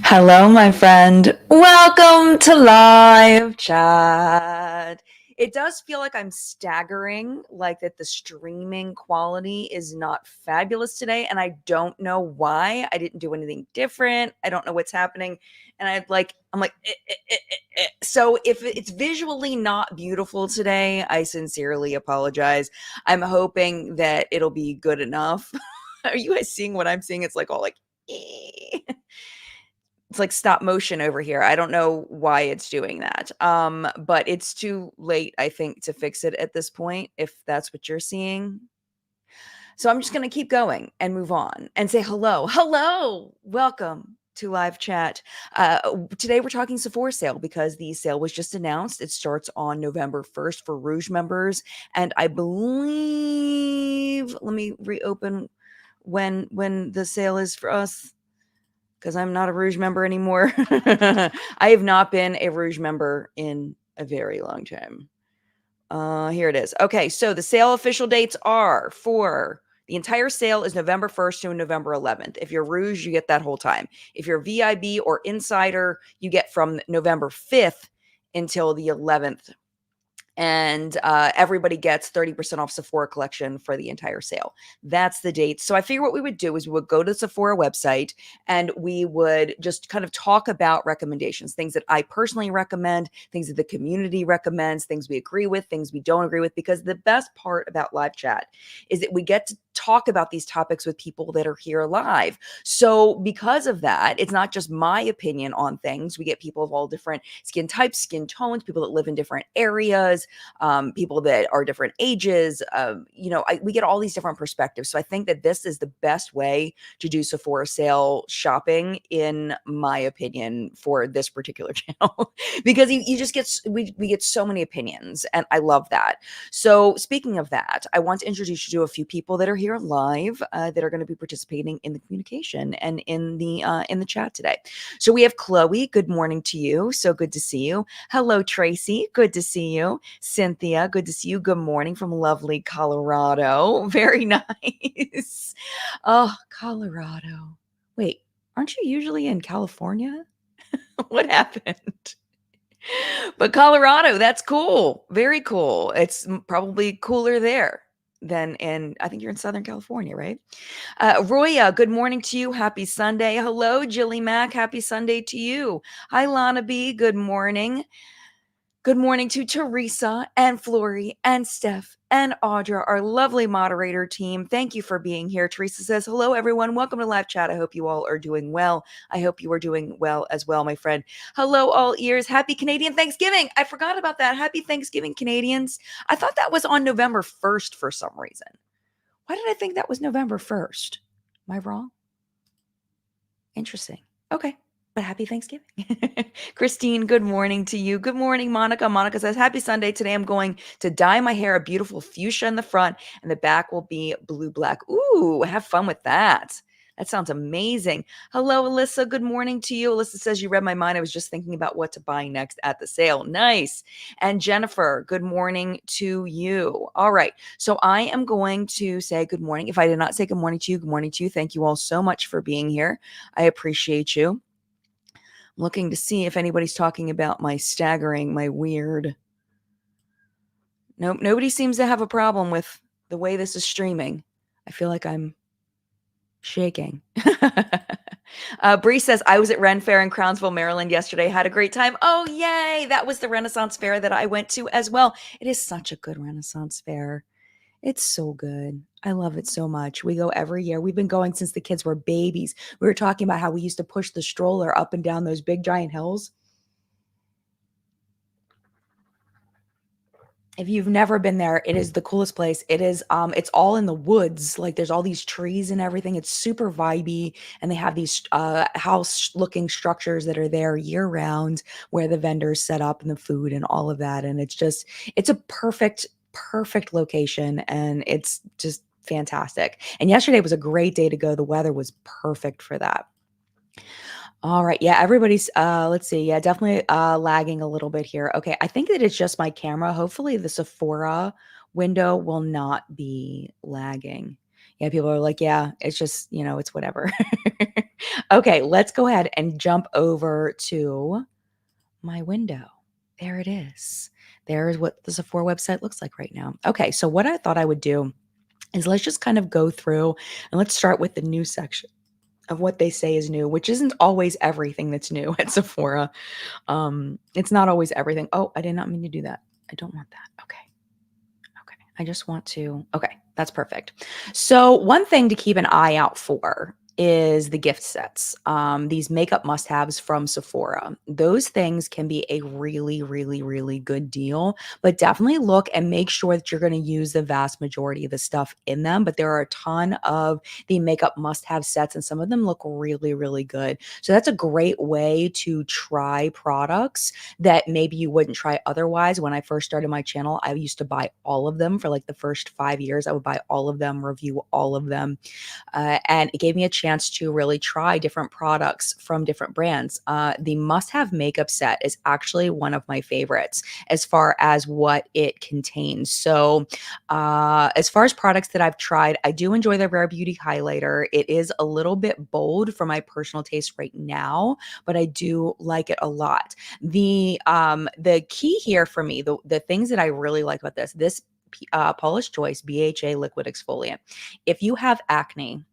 Hello, my friend. Welcome to live chat. It does feel like I'm staggering, like that the streaming quality is not fabulous today, and I don't know why. I didn't do anything different. I don't know what's happening, and I'm like, so if it's visually not beautiful today, I sincerely apologize. I'm hoping that it'll be good enough. Are you guys seeing what I'm seeing? It's like all like. It's like stop motion over here. I don't know why it's doing that. But it's too late, I think, to fix it at this point, if that's what you're seeing. So I'm just gonna keep going and move on and say hello. Hello, welcome to live chat. Today we're talking Sephora sale because the sale was just announced. It starts on November 1st for Rouge members, and I believe let me reopen when the sale is for us because I'm not a Rouge member anymore. I have not been a Rouge member in a very long time. Here it is. Okay, so the sale official dates are for the entire sale is November 1st to November 11th. If you're Rouge, you get that whole time. If you're VIB or Insider, you get from November 5th until the 11th, and everybody gets 30% off Sephora collection for the entire sale. That's the date. So I figure what we would do is we would go to the Sephora website and we would just kind of talk about recommendations, things that I personally recommend, things that the community recommends, things we agree with, things we don't agree with, because the best part about live chat is that we get to talk about these topics with people that are here live. So because of that, it's not just my opinion on things. We get people of all different skin types, skin tones, people that live in different areas, people that are different ages. We get all these different perspectives. So I think that this is the best way to do Sephora sale shopping, in my opinion, for this particular channel, because you just we get so many opinions, and I love that. So speaking of that, I want to introduce you to a few people that are here live that are going to be participating in the communication and in the chat today. So we have Chloe. Good morning to you. So good to see you. Hello, Tracy. Good to see you. Cynthia, good to see you. Good morning from lovely Colorado. Very nice. Oh, Colorado. Wait, aren't you usually in California? What happened? But Colorado, that's cool. Very cool. It's probably cooler there than I think you're in Southern California, right? Roya, good morning to you. Happy Sunday. Hello, Jilly Mac. Happy Sunday to you. Hi, Lana B. Good morning. Good morning to Teresa and Flory and Steph and Audra, our lovely moderator team. Thank you for being here. Teresa says, hello, everyone. Welcome to live chat. I hope you all are doing well. I hope you are doing well as well, my friend. Hello, all ears. Happy Canadian Thanksgiving. I forgot about that. Happy Thanksgiving, Canadians. I thought that was on November 1st for some reason. Why did I think that was November 1st? Am I wrong? Interesting. Okay. But happy Thanksgiving. Christine, good morning to you. Good morning, Monica. Monica says, happy Sunday. Today I'm going to dye my hair a beautiful fuchsia in the front, and the back will be blue-black. Ooh, have fun with that. That sounds amazing. Hello, Alyssa. Good morning to you. Alyssa says, you read my mind. I was just thinking about what to buy next at the sale. Nice. And Jennifer, good morning to you. All right. So I am going to say good morning. If I did not say good morning to you, good morning to you. Thank you all so much for being here. I appreciate you. Looking to see if anybody's talking about my staggering, my weird. Nope, nobody seems to have a problem with the way this is streaming. I feel like I'm shaking. Bree says, I was at Ren Fair in Crownsville, Maryland yesterday. Had a great time. Oh, yay. That was the Renaissance Fair that I went to as well. It is such a good Renaissance Fair. It's so good. I love it so much. We go every year. We've been going since the kids were babies. We were talking about how we used to push the stroller up and down those big giant hills. If you've never been there, it is the coolest place. It is it's all in the woods. Like there's all these trees and everything. It's super vibey, and they have these house looking structures that are there year round where the vendors set up and the food and all of that, and it's a perfect location, and it's just fantastic. And yesterday was a great day to go. The weather was perfect for that. All right. Yeah, everybody's let's see. Yeah, definitely lagging a little bit here. Okay, I think that it's just my camera. Hopefully the Sephora window will not be lagging. Yeah, people are like, "Yeah, it's just, it's whatever." Okay, let's go ahead and jump over to my window. There it is. There's what the Sephora website looks like right now. Okay, so what I thought I would do is let's just kind of go through and let's start with the new section of what they say is new, which isn't always everything that's new at Sephora. It's not always everything. Oh, I did not mean to do that. I don't want that. Okay. Okay. I just want to. Okay. That's perfect. So, one thing to keep an eye out for is the gift sets. These makeup must haves from Sephora. Those things can be a really, really, really good deal, but definitely look and make sure that you're going to use the vast majority of the stuff in them. But there are a ton of the makeup must have sets, and some of them look really, really good. So, that's a great way to try products that maybe you wouldn't try otherwise. When I first started my channel, I used to buy all of them for like the first 5 years. I would buy all of them, review all of them. And it gave me a chance to really try different products from different brands. The must have makeup set is actually one of my favorites as far as what it contains. So, as far as products that I've tried, I do enjoy the Rare Beauty highlighter. It is a little bit bold for my personal taste right now, but I do like it a lot. The key here for me, the things that I really like about this Paula's Choice BHA liquid exfoliant. If you have acne,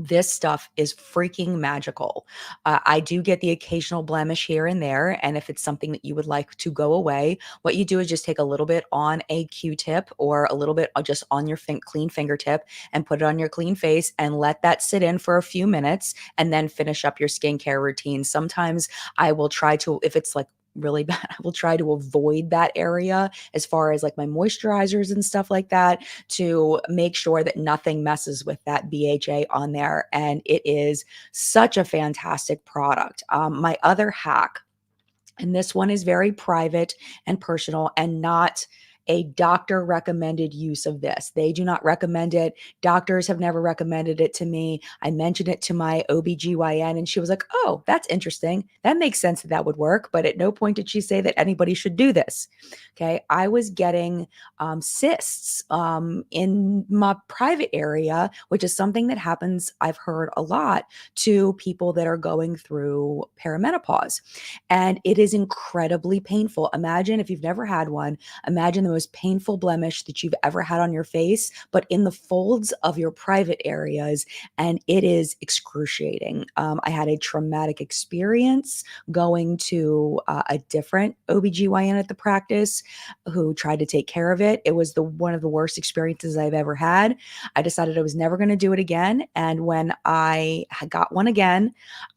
this stuff is freaking magical. I do get the occasional blemish here and there. And if it's something that you would like to go away, what you do is just take a little bit on a Q-tip or a little bit just on your clean fingertip and put it on your clean face and let that sit in for a few minutes and then finish up your skincare routine. Sometimes I will try to, if it's like really bad, I will try to avoid that area as far as like my moisturizers and stuff like that to make sure that nothing messes with that BHA on there. And it is such a fantastic product. My other hack, and this one is very private and personal and not a doctor recommended use of this. They do not recommend it. Doctors have never recommended it to me. I mentioned it to my OBGYN and she was like, "Oh, that's interesting. That makes sense that that would work." But at no point did she say that anybody should do this. Okay. I was getting cysts in my private area, which is something that happens, I've heard a lot, to people that are going through perimenopause. And it is incredibly painful. Imagine if you've never had one, imagine the most painful blemish that you've ever had on your face, but in the folds of your private areas. And it is excruciating. I had a traumatic experience going to a different OBGYN at the practice who tried to take care of it. It was the one of the worst experiences I've ever had. I decided I was never going to do it again. And when I got one again,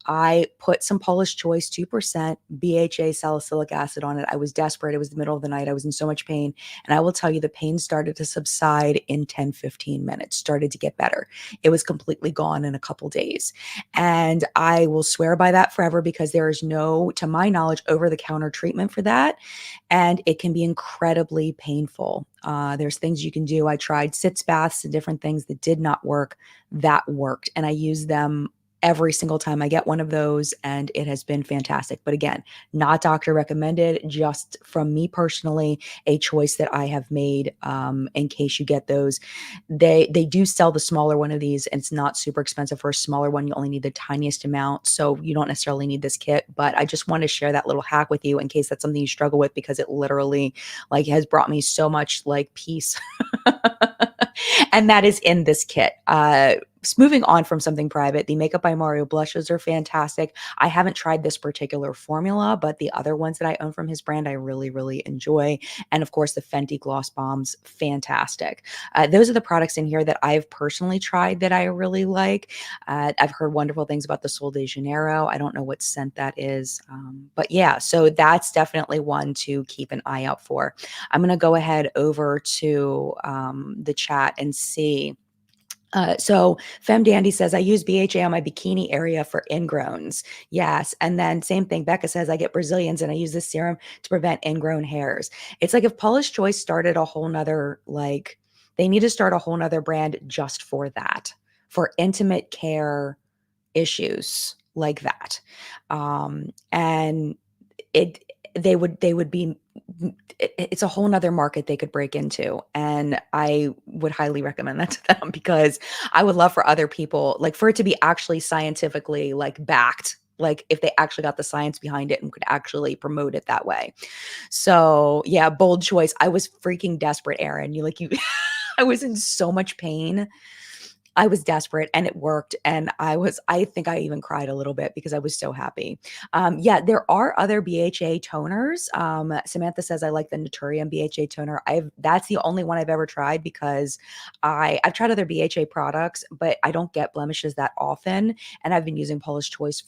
I put some Polish Choice 2% BHA salicylic acid on it. I was desperate. It was the middle of the night. I was in so much pain. And I will tell you, the pain started to subside in 10, 15 minutes, started to get better. It was completely gone in a couple days. And I will swear by that forever because there is no, to my knowledge, over the counter treatment for that. And it can be incredibly painful. There's things you can do. I tried sitz baths and different things that did not work. That worked. And I use them every single time I get one of those, and it has been fantastic. But again, not doctor recommended, just from me personally, a choice that I have made in case you get those. They do sell the smaller one of these, and it's not super expensive for a smaller one. You only need the tiniest amount, so you don't necessarily need this kit. But I just want to share that little hack with you in case that's something you struggle with, because it literally like has brought me so much like peace. And that is in this kit. Moving on from something private, the Makeup by Mario blushes are fantastic. I haven't tried this particular formula, but the other ones that I own from his brand, I really, really enjoy. And of course, the Fenty Gloss Bombs, fantastic. Those are the products in here that I've personally tried that I really like. I've heard wonderful things about the Sol de Janeiro. I don't know what scent that is. But yeah, so that's definitely one to keep an eye out for. I'm going to go ahead over to the chat and see. So Fem Dandy says, I use BHA on my bikini area for ingrowns. Yes. And then same thing. Becca says, I get Brazilians and I use this serum to prevent ingrown hairs. It's like if Paula's Choice started a whole nother, like, they need to start a whole nother brand just for that, for intimate care issues like that. And it they would be it's a whole nother market they could break into, and I would highly recommend that to them because I would love for other people, like, for it to be actually scientifically, like, backed, like, if they actually got the science behind it and could actually promote it that way. So, yeah, bold choice. I was freaking desperate, Aaron. You I was in so much pain. I was desperate and it worked. And I think I even cried a little bit because I was so happy. Yeah, there are other BHA toners. Samantha says I like the Naturium BHA toner. That's the only one I've ever tried because I've tried other BHA products, but I don't get blemishes that often. And I've been using Paula's Choice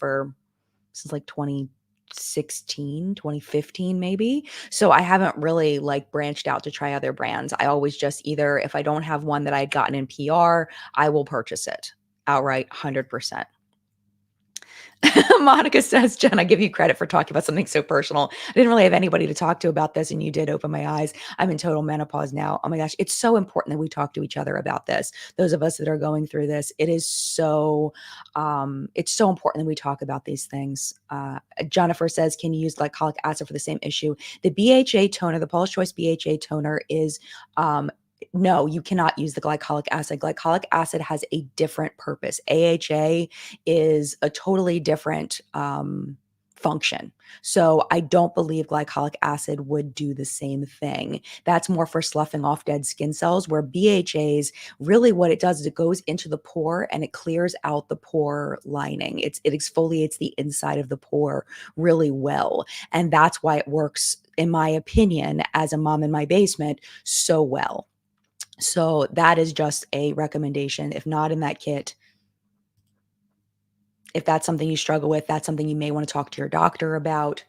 since like 2016, 2015, maybe. So I haven't really like branched out to try other brands. I always just either, if I don't have one that I'd gotten in PR, I will purchase it outright 100%. Monica says, Jen, I give you credit for talking about something so personal. I didn't really have anybody to talk to about this, and you did open my eyes. I'm in total menopause now. Oh my gosh, it's so important that we talk to each other about this. Those of us that are going through this, it's so important that we talk about these things. Jennifer says, can you use glycolic acid for the same issue? The BHA toner, the Paula's Choice BHA toner is no, you cannot use the glycolic acid. Glycolic acid has a different purpose. AHA is a totally different function. So I don't believe glycolic acid would do the same thing. That's more for sloughing off dead skin cells, where BHAs, really what it does is it goes into the pore and it clears out the pore lining. It exfoliates the inside of the pore really well. And that's why it works, in my opinion, as a mom in my basement, so well. So that is just a recommendation. If not in that kit, if that's something you struggle with, that's something you may want to talk to your doctor about.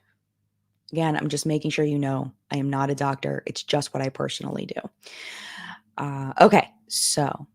Again, I'm just making sure you know I am not a doctor. It's just what I personally do. Okay, so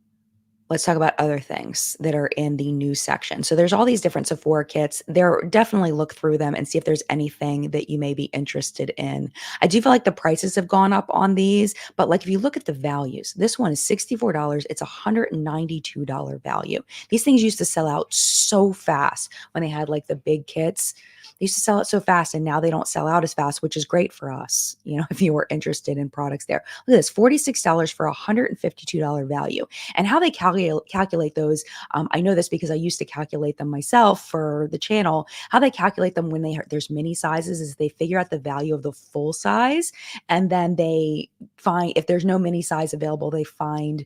let's talk about other things that are in the news section. So there's all these different Sephora kits. Definitely look through them and see if there's anything that you may be interested in. I do feel like the prices have gone up on these, but like if you look at the values, this one is $64. It's a $192 value. These things used to sell out so fast when they had like the big kits. They used to sell it so fast, and now they don't sell out as fast, which is great for us, if you were interested in products there. Look at this, $46 for a $152 value. And how they calculate those, I know this because I used to calculate them myself for the channel. How they calculate them when there's mini sizes is they figure out the value of the full size, and then they find, if there's no mini size available, they find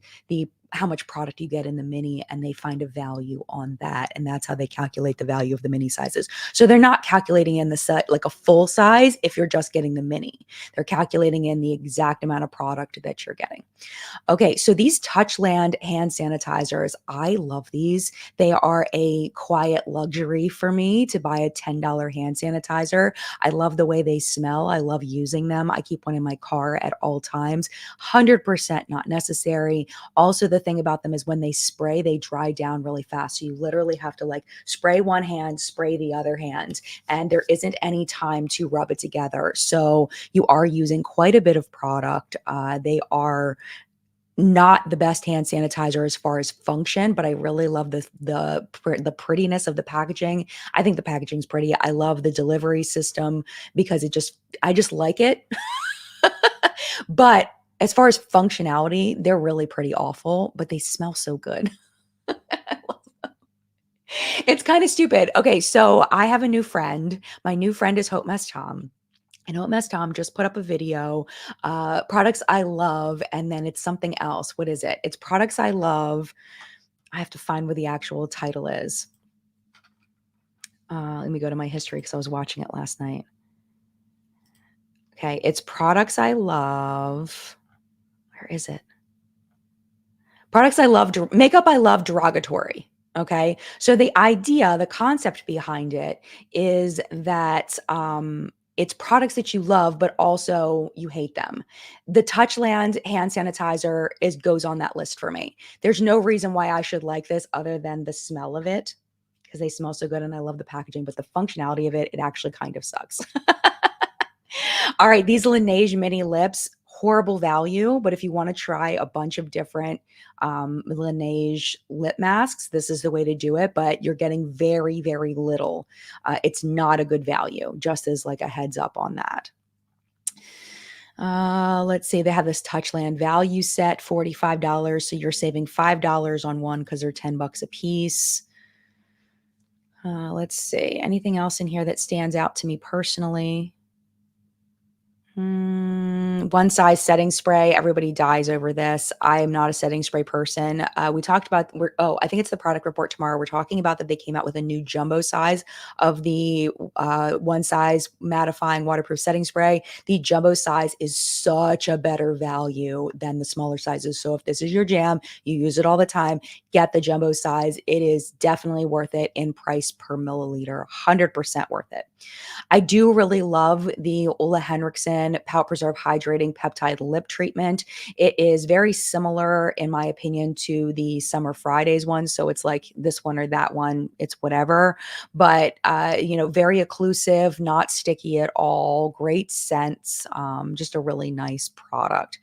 how much product you get in the mini, and they find a value on that. And that's how they calculate the value of the mini sizes. So they're not calculating in the set like a full size if you're just getting the mini. They're calculating in the exact amount of product that you're getting. Okay, so these Touchland hand sanitizers, I love these. They are a quiet luxury for me to buy a $10 hand sanitizer. I love the way they smell. I love using them. I keep one in my car at all times. 100% not necessary. Also, the thing about them is when they spray, they dry down really fast. So you literally have to like spray one hand, spray the other hand, and there isn't any time to rub it together. So you are using quite a bit of product. They are not the best hand sanitizer as far as function, but I really love the prettiness of the packaging. I think the packaging's pretty. I love the delivery system because I just like it. But as far as functionality, they're really pretty awful, but they smell so good. It's kind of stupid. Okay, so I have a new friend. My new friend is Hope Mess Tom. And Hope Mess Tom just put up a video, products I love, and then it's something else. What is it? It's products I love. I have to find where the actual title is. Let me go to my history because I was watching it last night. Okay, it's products I love. Where is it? Products I love, makeup I love derogatory. Okay. So the idea, the concept behind it is that it's products that you love, but also you hate them. The Touchland hand sanitizer goes on that list for me. There's no reason why I should like this other than the smell of it, because they smell so good and I love the packaging, but the functionality of it actually kind of sucks. All right, these Laneige mini lips, horrible value, but if you want to try a bunch of different Laneige lip masks, this is the way to do it, but you're getting very, very little. It's not a good value, just as like a heads up on that. Let's see. They have this Touchland value set, $45. So you're saving $5 on one because they're $10 a piece. Let's see. Anything else in here that stands out to me personally? One size setting spray. Everybody dies over this. I am not a setting spray person. We talked about, I think it's the product report tomorrow. We're talking about that they came out with a new jumbo size of the one size mattifying waterproof setting spray. The jumbo size is such a better value than the smaller sizes. So if this is your jam, you use it all the time, get the jumbo size. It is definitely worth it in price per milliliter. 100% worth it. I do really love the Ole Henriksen Pout Preserve Hydrating Peptide Lip Treatment. It is very similar, in my opinion, to the Summer Fridays one. So it's like this one or that one. It's whatever. But, very occlusive, not sticky at all. Great scents. Just a really nice product.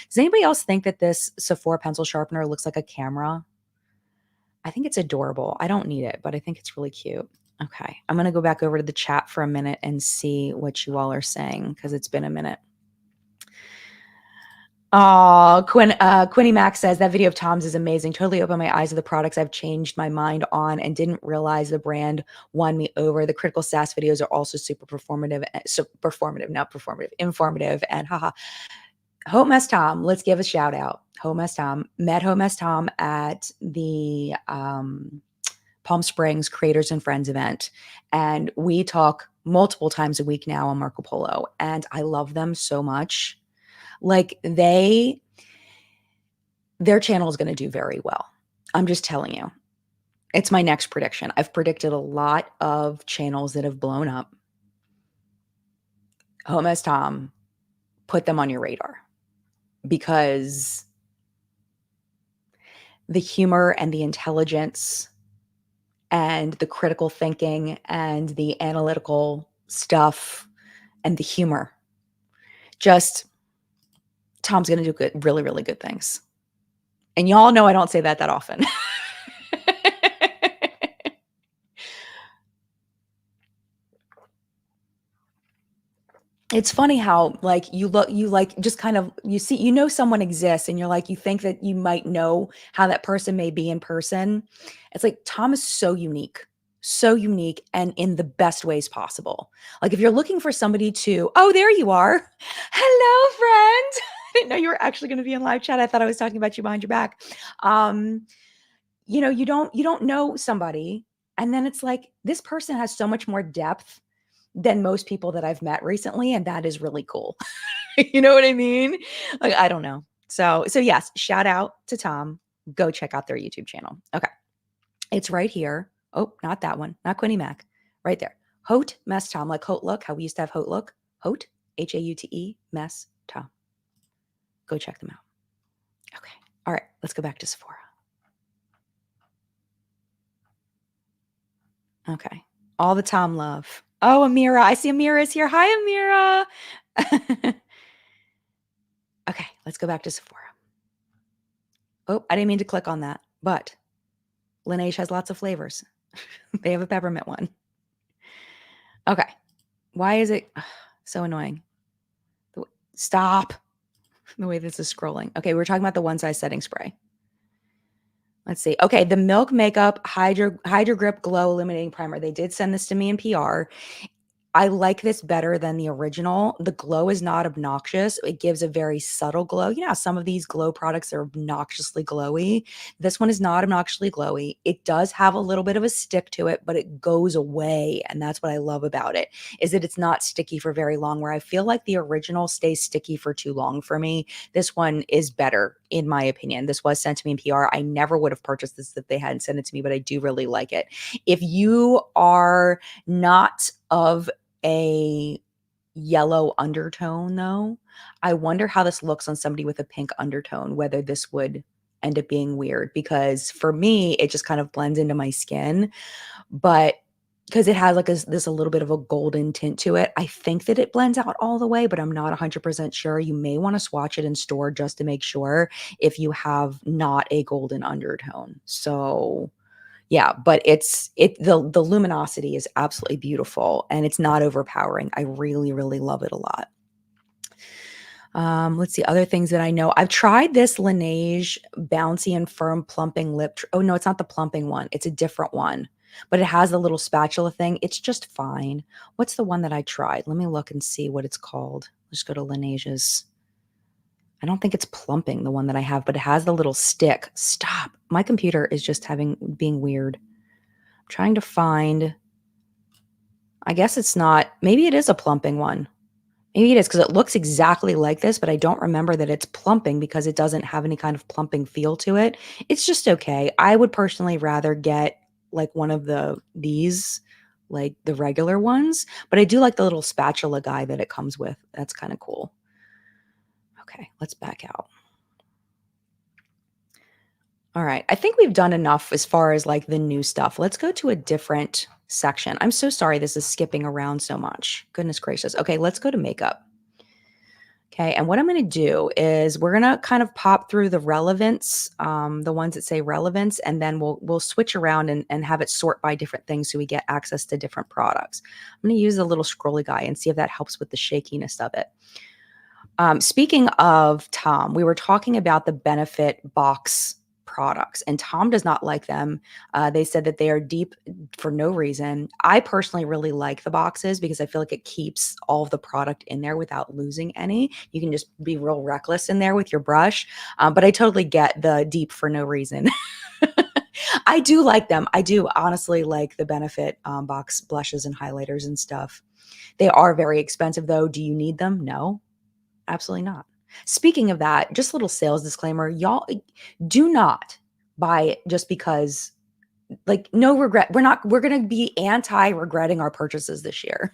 Does anybody else think that this Sephora pencil sharpener looks like a camera? I think it's adorable. I don't need it, but I think it's really cute. Okay, I'm going to go back over to the chat for a minute and see what you all are saying because it's been a minute. Oh, Quinny Mac says that video of Tom's is amazing. Totally opened my eyes to the products I've changed my mind on and didn't realize the brand won me over. The critical sass videos are also super performative, informative, and haha. Hope Mess Tom, let's give a shout out. Hope Mess Tom. Met Hope Mess Tom at the Palm Springs Creators and Friends event. And we talk multiple times a week now on Marco Polo. And I love them so much. Like their channel is going to do very well. I'm just telling you. It's my next prediction. I've predicted a lot of channels that have blown up. Home as Tom, put them on your radar because the humor and the intelligence and the critical thinking and the analytical stuff and the humor, just Tom's going to do good, really, really good things. And y'all know I don't say that often. It's funny how like you like just kind of you see someone exists and you're like you think that you might know how that person may be in person. It's like Tom is so unique and in the best ways possible. Like if you're looking for somebody to, oh, there you are. Hello, friend. I didn't know you were actually going to be in live chat. I thought I was talking about you behind your back. You don't know somebody and then it's like this person has so much more depth than most people that I've met recently. And that is really cool. You know what I mean? Like, I don't know. So yes, shout out to Tom. Go check out their YouTube channel. Okay. It's right here. Oh, not that one. Not Quinny Mac. Right there. Haute Mess Tom. Like Haute Look, how we used to have Haute Look. Haute, Haute Mess Tom. Go check them out. Okay. All right. Let's go back to Sephora. Okay. All the Tom love. Oh, Amira. I see Amira is here. Hi, Amira. Okay, let's go back to Sephora. Oh, I didn't mean to click on that, but Laneige has lots of flavors. They have a peppermint one. Okay. Why is it so annoying? Stop. The way this is scrolling. Okay, we're talking about the one size setting spray. Let's see. Okay, the Milk Makeup Hydro Grip Glow Illuminating Primer. They did send this to me in PR. I like this better than the original. The glow is not obnoxious. It gives a very subtle glow. You know how some of these glow products are obnoxiously glowy. This one is not obnoxiously glowy. It does have a little bit of a stick to it, but it goes away. And that's what I love about it, is that it's not sticky for very long, where I feel like the original stays sticky for too long for me. This one is better, in my opinion. This was sent to me in PR. I never would have purchased this if they hadn't sent it to me, but I do really like it. If you are not of a yellow undertone though, I wonder how this looks on somebody with a pink undertone, whether this would end up being weird, because for me, it just kind of blends into my skin. But because it has like this a little bit of a golden tint to it. I think that it blends out all the way, but I'm not 100% sure. You may want to swatch it in store just to make sure if you have not a golden undertone. So yeah, but the luminosity is absolutely beautiful and it's not overpowering. I really, really love it a lot. Let's see other things that I know. I've tried this Laneige bouncy and firm plumping oh no, it's not the plumping one. It's a different one. But it has the little spatula thing. It's just fine. What's the one that I tried? Let me look and see what it's called. Let's go to Laneige's. I don't think it's plumping, the one that I have, but it has the little stick. Stop. My computer is just being weird. I'm trying to find. I guess it's not. Maybe it is a plumping one. Maybe it is because it looks exactly like this, but I don't remember that it's plumping because it doesn't have any kind of plumping feel to it. It's just okay. I would personally rather get like one of these, like the regular ones, but I do like the little spatula guy that it comes with. That's kind of cool. Okay, let's back out. All right. I think we've done enough as far as like the new stuff. Let's go to a different section. I'm so sorry this is skipping around so much. Goodness gracious. Okay, let's go to makeup. Okay, and what I'm going to do is we're going to kind of pop through the relevance, the ones that say relevance, and then we'll switch around and have it sort by different things so we get access to different products. I'm going to use the little scrolly guy and see if that helps with the shakiness of it. Speaking of Tom, we were talking about the Benefit box products, and Tom does not like them. They said that they are deep for no reason. I personally really like the boxes because I feel like it keeps all of the product in there without losing any. You can just be real reckless in there with your brush, but I totally get the deep for no reason. I do like them. I do honestly like the Benefit box blushes and highlighters and stuff. They are very expensive though. Do you need them? No. Absolutely not. Speaking of that, just a little sales disclaimer, y'all do not buy it just because like no regret. We're going to be anti-regretting our purchases this year.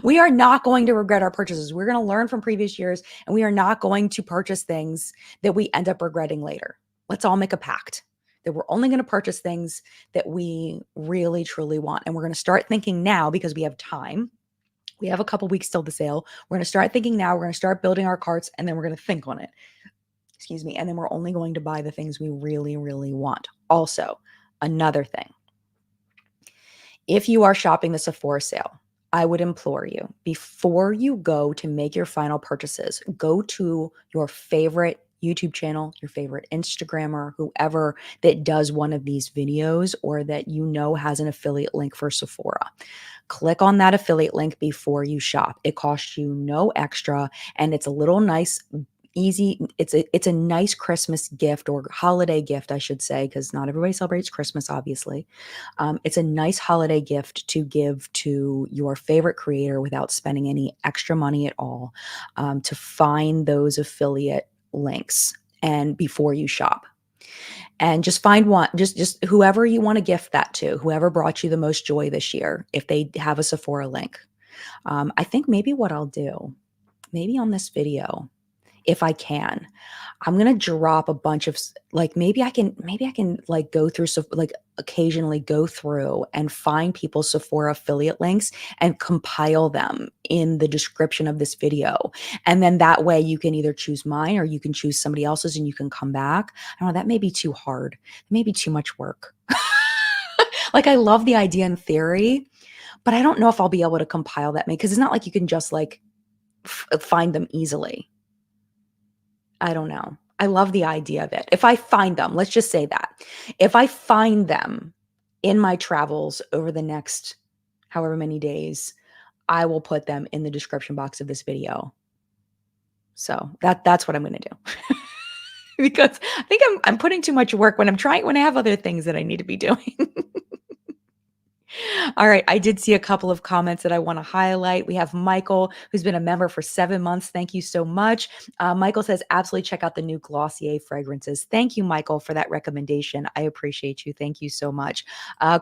We are not going to regret our purchases. We're going to learn from previous years and we are not going to purchase things that we end up regretting later. Let's all make a pact that we're only going to purchase things that we really truly want. And we're going to start thinking now because we have time. We have a couple weeks till the sale. We're going to start thinking now. We're going to start building our carts and then we're going to think on it. Excuse me. And then we're only going to buy the things we really, really want. Also, another thing. If you are shopping the Sephora sale, I would implore you, before you go to make your final purchases, go to your favorite YouTube channel, your favorite Instagrammer, whoever that does one of these videos or that you know has an affiliate link for Sephora. Click on that affiliate link before you shop. It costs you no extra and it's a little nice easy. It's a nice Christmas gift or holiday gift, I should say, because not everybody celebrates Christmas, obviously. It's a nice holiday gift to give to your favorite creator without spending any extra money at all, to find those affiliate links and before you shop. And just find one, just whoever you want to gift that to, whoever brought you the most joy this year, if they have a Sephora link. I think maybe what I'll do, maybe on this video, if I can, I'm going to drop a bunch of like, maybe I can like go through, so like occasionally go through and find people's Sephora affiliate links and compile them in the description of this video. And then that way you can either choose mine or you can choose somebody else's and you can come back. I don't know, that may be too hard. It may be too much work. Like I love the idea in theory, but I don't know if I'll be able to compile that, because it's not like you can just like find them easily. I don't know. I love the idea of it. If I find them, let's just say that. If I find them in my travels over the next however many days, I will put them in the description box of this video. So that's what I'm going to do. Because I think I'm putting too much work when I have other things that I need to be doing. All right. I did see a couple of comments that I want to highlight. We have Michael, who's been a member for 7 months. Thank you so much. Michael says, absolutely check out the new Glossier fragrances. Thank you, Michael, for that recommendation. I appreciate you. Thank you so much.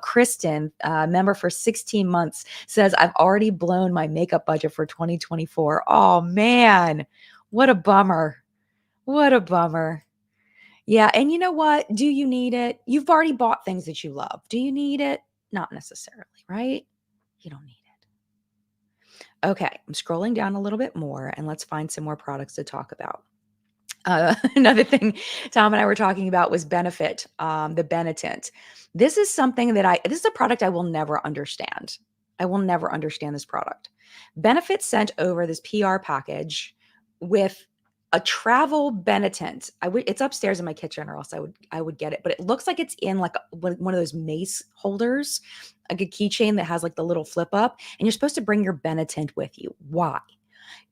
Kristen, member for 16 months, says, I've already blown my makeup budget for 2024. Oh, man. What a bummer. What a bummer. Yeah. And you know what? Do you need it? You've already bought things that you love. Do you need it? Not necessarily, right? You don't need it. Okay, I'm scrolling down a little bit more and let's find some more products to talk about. Another thing Tom and I were talking about was Benefit, the Benetint. This is a product I will never understand. I will never understand this product. Benefit sent over this PR package with a travel Benetint. It's upstairs in my kitchen, or else I would get it. But it looks like it's in like one of those mace holders, like a keychain that has like the little flip up, and you're supposed to bring your Benetint with you. Why?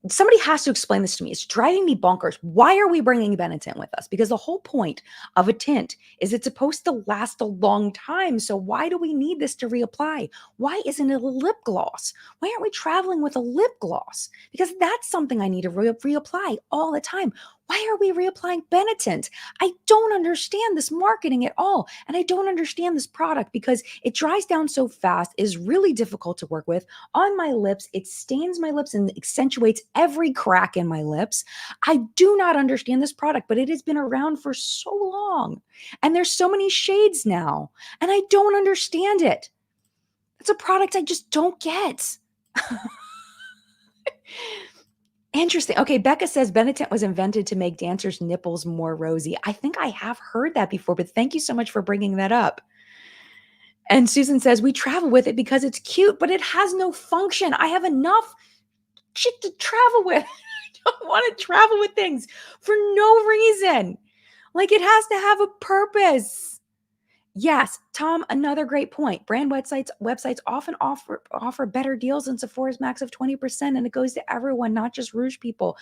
Somebody has to explain this to me. It's driving me bonkers. Why are we bringing Benetint with us? Because the whole point of a tint is it's supposed to last a long time. So why do we need this to reapply? Why isn't it a lip gloss? Why aren't we traveling with a lip gloss? Because that's something I need to reapply all the time. Why are we reapplying Benetint? I don't understand this marketing at all. And I don't understand this product because it dries down so fast, is really difficult to work with on my lips. It stains my lips and accentuates every crack in my lips. I do not understand this product, but it has been around for so long. And there's so many shades now. And I don't understand it. It's a product I just don't get. Interesting. Okay, Becca says Benetint was invented to make dancers' nipples more rosy. I think I have heard that before, but thank you so much for bringing that up. And Susan says, we travel with it because it's cute, but it has no function. I have enough shit to travel with. I don't want to travel with things for no reason. Like, it has to have a purpose. Yes, Tom, another great point. Brand websites often offer better deals than Sephora's max of 20%, and it goes to everyone, not just Rouge people.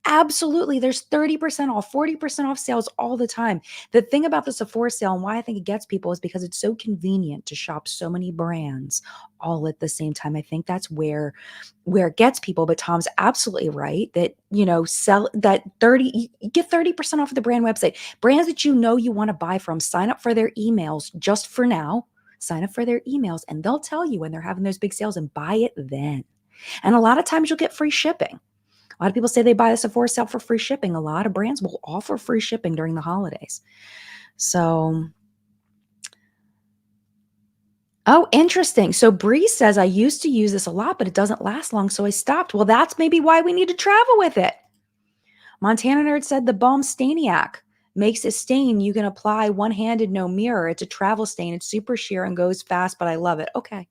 Absolutely. There's 30% off, 40% off sales all the time. The thing about the Sephora sale and why I think it gets people is because it's so convenient to shop so many brands all at the same time. I think that's where it gets people. But Tom's absolutely right that, sell that 30, you get 30% off of the brand website. Brands that you want to buy from, sign up for their emails just for now. Sign up for their emails and they'll tell you when they're having those big sales and buy it then. And a lot of times you'll get free shipping. A lot of people say they buy a Sephora sale for free shipping. A lot of brands will offer free shipping during the holidays. So, oh, interesting. So Bree says, I used to use this a lot, but it doesn't last long, so I stopped. Well, that's maybe why we need to travel with it. Montana Nerd said the Balm Stainiac makes a stain you can apply one-handed, no mirror. It's a travel stain. It's super sheer and goes fast, but I love it. Okay.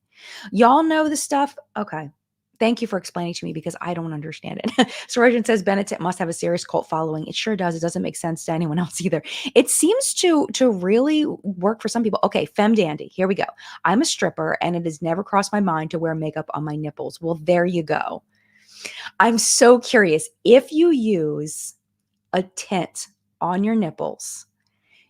Y'all know the stuff. Okay. Thank you for explaining to me because I don't understand it. Sorojan says Benetint must have a serious cult following. It sure does. It doesn't make sense to anyone else either. It seems to really work for some people. Okay, Femme Dandy. Here we go. I'm a stripper and it has never crossed my mind to wear makeup on my nipples. Well, there you go. I'm so curious. If you use a tint on your nipples,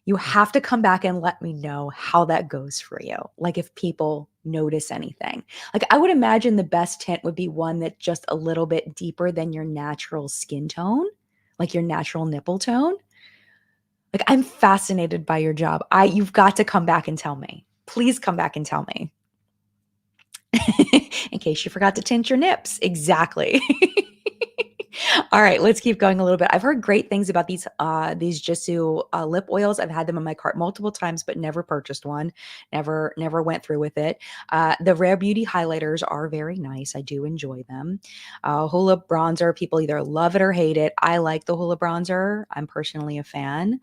you have to come back and let me know how that goes for you. Like if people notice anything. Like I would imagine the best tint would be one that's just a little bit deeper than your natural skin tone, like your natural nipple tone. Like I'm fascinated by your job. You've got to come back and tell me. Please come back and tell me. In case you forgot to tint your nips. Exactly. All right, let's keep going a little bit. I've heard great things about these Jisoo lip oils. I've had them in my cart multiple times, but never purchased one. Never went through with it. The Rare Beauty highlighters are very nice. I do enjoy them. Hoola bronzer, people either love it or hate it. I like the Hoola bronzer. I'm personally a fan.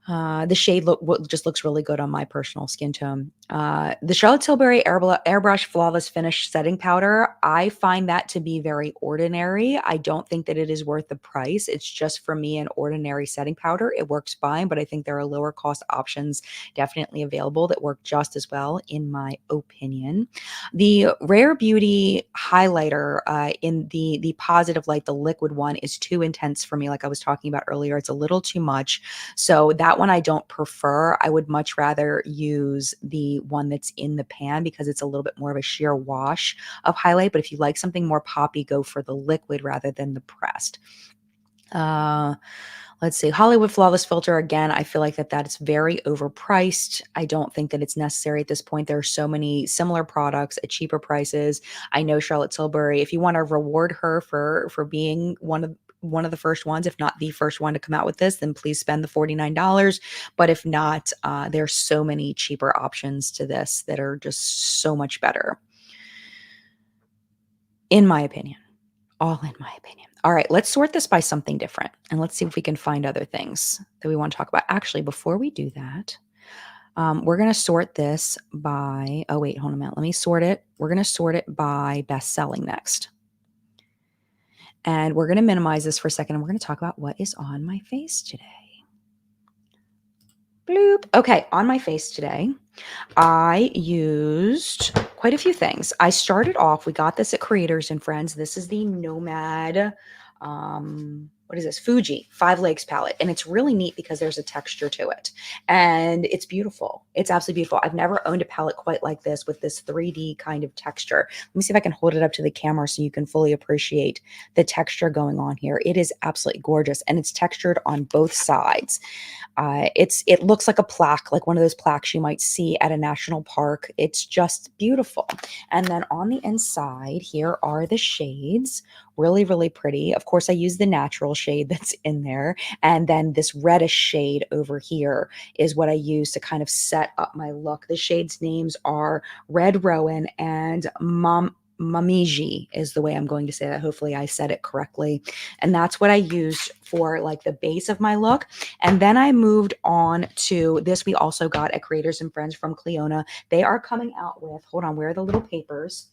The shade just looks really good on my personal skin tone. The Charlotte Tilbury Airbrush Flawless Finish Setting Powder, I find that to be very ordinary. I don't think that it is worth the price. It's just for me an ordinary setting powder. It works fine, but I think there are lower cost options definitely available that work just as well, in my opinion. The Rare Beauty highlighter in the positive light, the liquid one, is too intense for me. Like I was talking about earlier, it's a little too much. So that one I don't prefer. I would much rather use the one that's in the pan because it's a little bit more of a sheer wash of highlight. But if you like something more poppy, go for the liquid rather than the pressed. Let's see. Hollywood Flawless Filter. Again, I feel like that is very overpriced. I don't think that it's necessary at this point. There are so many similar products at cheaper prices. I know Charlotte Tilbury, if you want to reward her for being one of one of the first ones, if not the first one to come out with this, then please spend the $49. But if not, there's so many cheaper options to this that are just so much better, in my opinion. All in my opinion. All right, let's sort this by something different and let's see if we can find other things that we want to talk about. Actually, before we do that, we're going to sort this by, oh, wait, hold on a minute. Let me sort it. We're going to sort it by best selling next. And we're going to minimize this for a second. And we're going to talk about what is on my face today. Bloop. Okay, on my face today, I used quite a few things. I started off, we got this at Creators and Friends. This is the Nomad, what is this? Fuji 5 Legs palette. And it's really neat because there's a texture to it. And it's beautiful. It's absolutely beautiful. I've never owned a palette quite like this with this 3D kind of texture. Let me see if I can hold it up to the camera so you can fully appreciate the texture going on here. It is absolutely gorgeous. And it's textured on both sides. It looks like a plaque, like one of those plaques you might see at a national park. It's just beautiful. And then on the inside, here are the shades. Really, really pretty. Of course, I use the natural shade that's in there. And then this reddish shade over here is what I use to kind of set up my look. The shades' names are Red Rowan and Mamiji is the way I'm going to say that. Hopefully I said it correctly. And that's what I used for like the base of my look. And then I moved on to this. We also got at Creators and Friends from Cleona. They are coming out with, hold on, where are the little papers?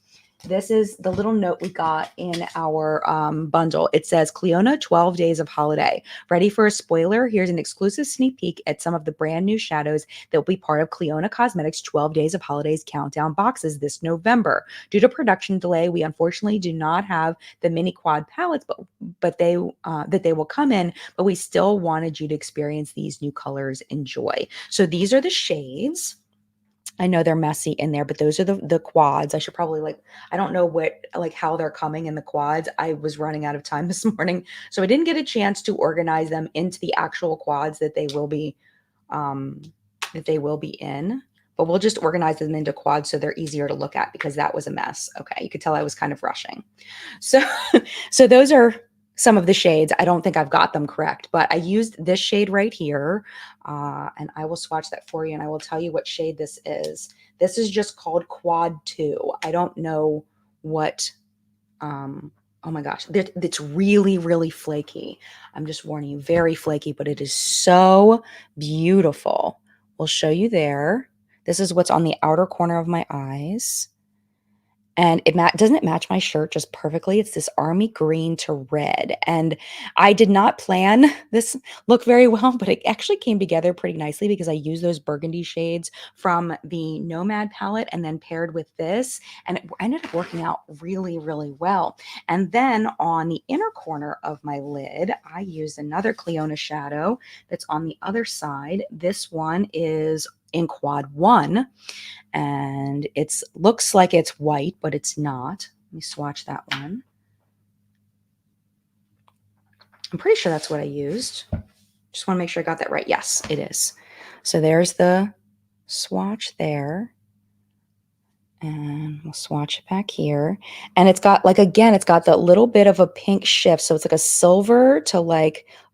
This is the little note we got in our bundle. It says, Cleona 12 Days of Holiday. Ready for a spoiler? Here's an exclusive sneak peek at some of the brand new shadows that will be part of Cleona Cosmetics 12 Days of Holidays countdown boxes this November. Due to production delay, we unfortunately do not have the mini quad palettes, but they will come in, but we still wanted you to experience these new colors and joy. So these are the shades. I know they're messy in there, but those are the quads. I should probably I don't know how they're coming in the quads. I was running out of time this morning, so I didn't get a chance to organize them into the actual quads that they will be in. But we'll just organize them into quads so they're easier to look at because that was a mess. Okay, you could tell I was kind of rushing. So, so those are some of the shades. I don't think I've got them correct, but I used this shade right here, and I will swatch that for you, and I will tell you what shade this is. This is just called Quad 2. I don't know what, oh my gosh, it's really, really flaky. I'm just warning you, very flaky, but it is so beautiful. We'll show you there. This is what's on the outer corner of my eyes. And doesn't it match my shirt just perfectly? It's this army green to red. And I did not plan this look very well, but it actually came together pretty nicely because I used those burgundy shades from the Nomad palette and then paired with this. And it ended up working out really, really well. And then on the inner corner of my lid, I used another Cleona shadow that's on the other side. This one is in Quad 1. And it looks like it's white, but it's not. Let me swatch that one. I'm pretty sure that's what I used. Just want to make sure I got that right. Yes, it is. So there's the swatch there. And we'll swatch it back here. And it's got it's got that little bit of a pink shift. So it's like a silver to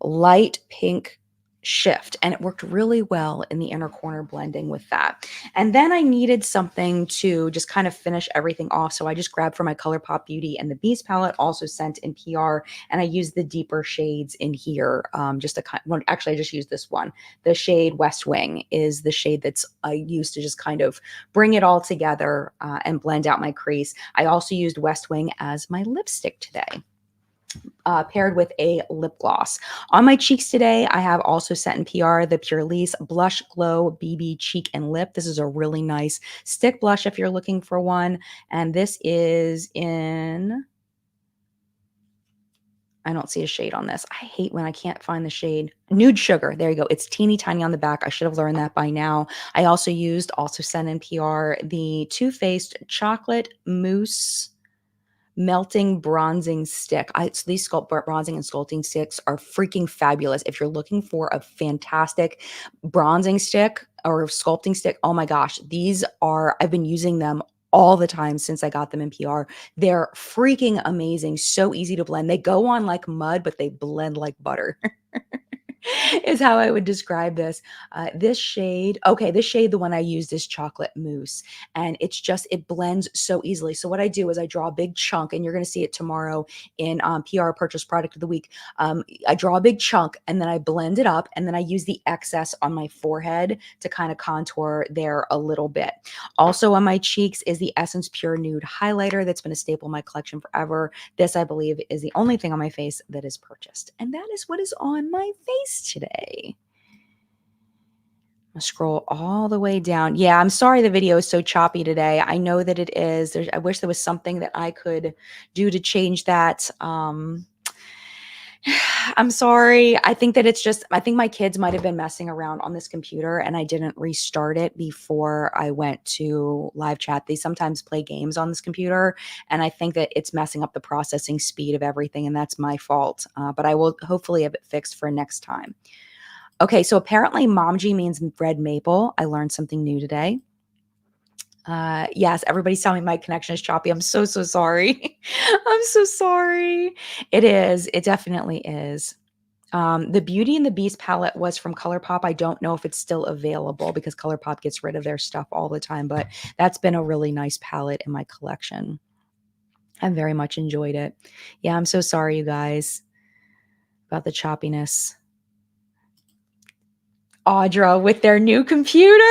light pink shift, and it worked really well in the inner corner blending with that. And then I needed something to just kind of finish everything off, so I just grabbed from my ColourPop Beauty and the Beast palette, also sent in PR, and I used the deeper shades in here. Actually, I just used this one. The shade West Wing is the shade that's I used to just kind of bring it all together and blend out my crease. I also used West Wing as my lipstick today. Paired with a lip gloss. On my cheeks today, I have also set in PR the Purlisse Blush Glow BB Cheek and Lip. This is a really nice stick blush if you're looking for one. And this is in, I don't see a shade on this. I hate when I can't find the shade. Nude Sugar. There you go. It's teeny tiny on the back. I should have learned that by now. I also sent in PR, the Too Faced Chocolate Mousse Melting Bronzing Stick. So these bronzing and sculpting sticks are freaking fabulous. If you're looking for a fantastic bronzing stick or sculpting stick, oh my gosh, I've been using them all the time since I got them in PR. They're freaking amazing. So easy to blend. They go on like mud, but they blend like butter. Is how I would describe this. This shade, okay, this shade, the one I used is chocolate mousse, and it's just, it blends so easily. So what I do is I draw a big chunk, and you're going to see it tomorrow in PR Purchase Product of the Week. I draw a big chunk, and then I blend it up, and then I use the excess on my forehead to kind of contour there a little bit. Also on my cheeks is the Essence Pure Nude Highlighter that's been a staple in my collection forever. This, I believe, is the only thing on my face that is purchased, and that is what is on my face today. I'll scroll all the way down. Yeah, I'm sorry the video is so choppy today. I know that it is. I wish there was something that I could do to change that. I'm sorry. I think that it's just, I think my kids might have been messing around on this computer and I didn't restart it before I went to live chat. They sometimes play games on this computer, and I think that it's messing up the processing speed of everything, and that's my fault. But I will hopefully have it fixed for next time. Okay, so apparently Momji means red maple. I learned something new today. Yes, everybody's telling me my connection is choppy. I'm so sorry. I'm so sorry. It is. It definitely is. The Beauty and the Beast palette was from ColourPop. I don't know if it's still available because ColourPop gets rid of their stuff all the time, but that's been a really nice palette in my collection. I very much enjoyed it. Yeah, I'm so sorry, you guys, about the choppiness. Audra with their new computer.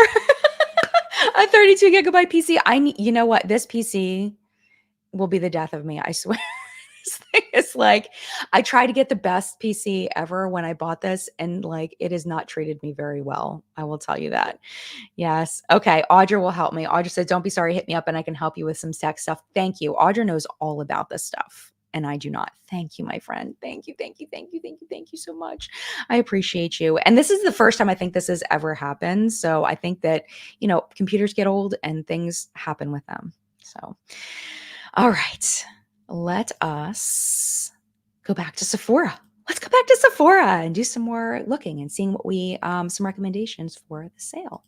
A 32 gigabyte PC. You know what? This PC will be the death of me. I swear. This thing is like, I tried to get the best PC ever when I bought this, and like, it has not treated me very well. I will tell you that. Yes. Okay. Audra will help me. Audra said, don't be sorry. Hit me up and I can help you with some tech stuff. Thank you. Audra knows all about this stuff, and I do not. Thank you, my friend. Thank you. Thank you. Thank you. Thank you. Thank you so much. I appreciate you. And this is the first time I think this has ever happened. So I think that, computers get old and things happen with them. So, all right. Let us go back to Sephora. Let's go back to Sephora and do some more looking and seeing what some recommendations for the sale.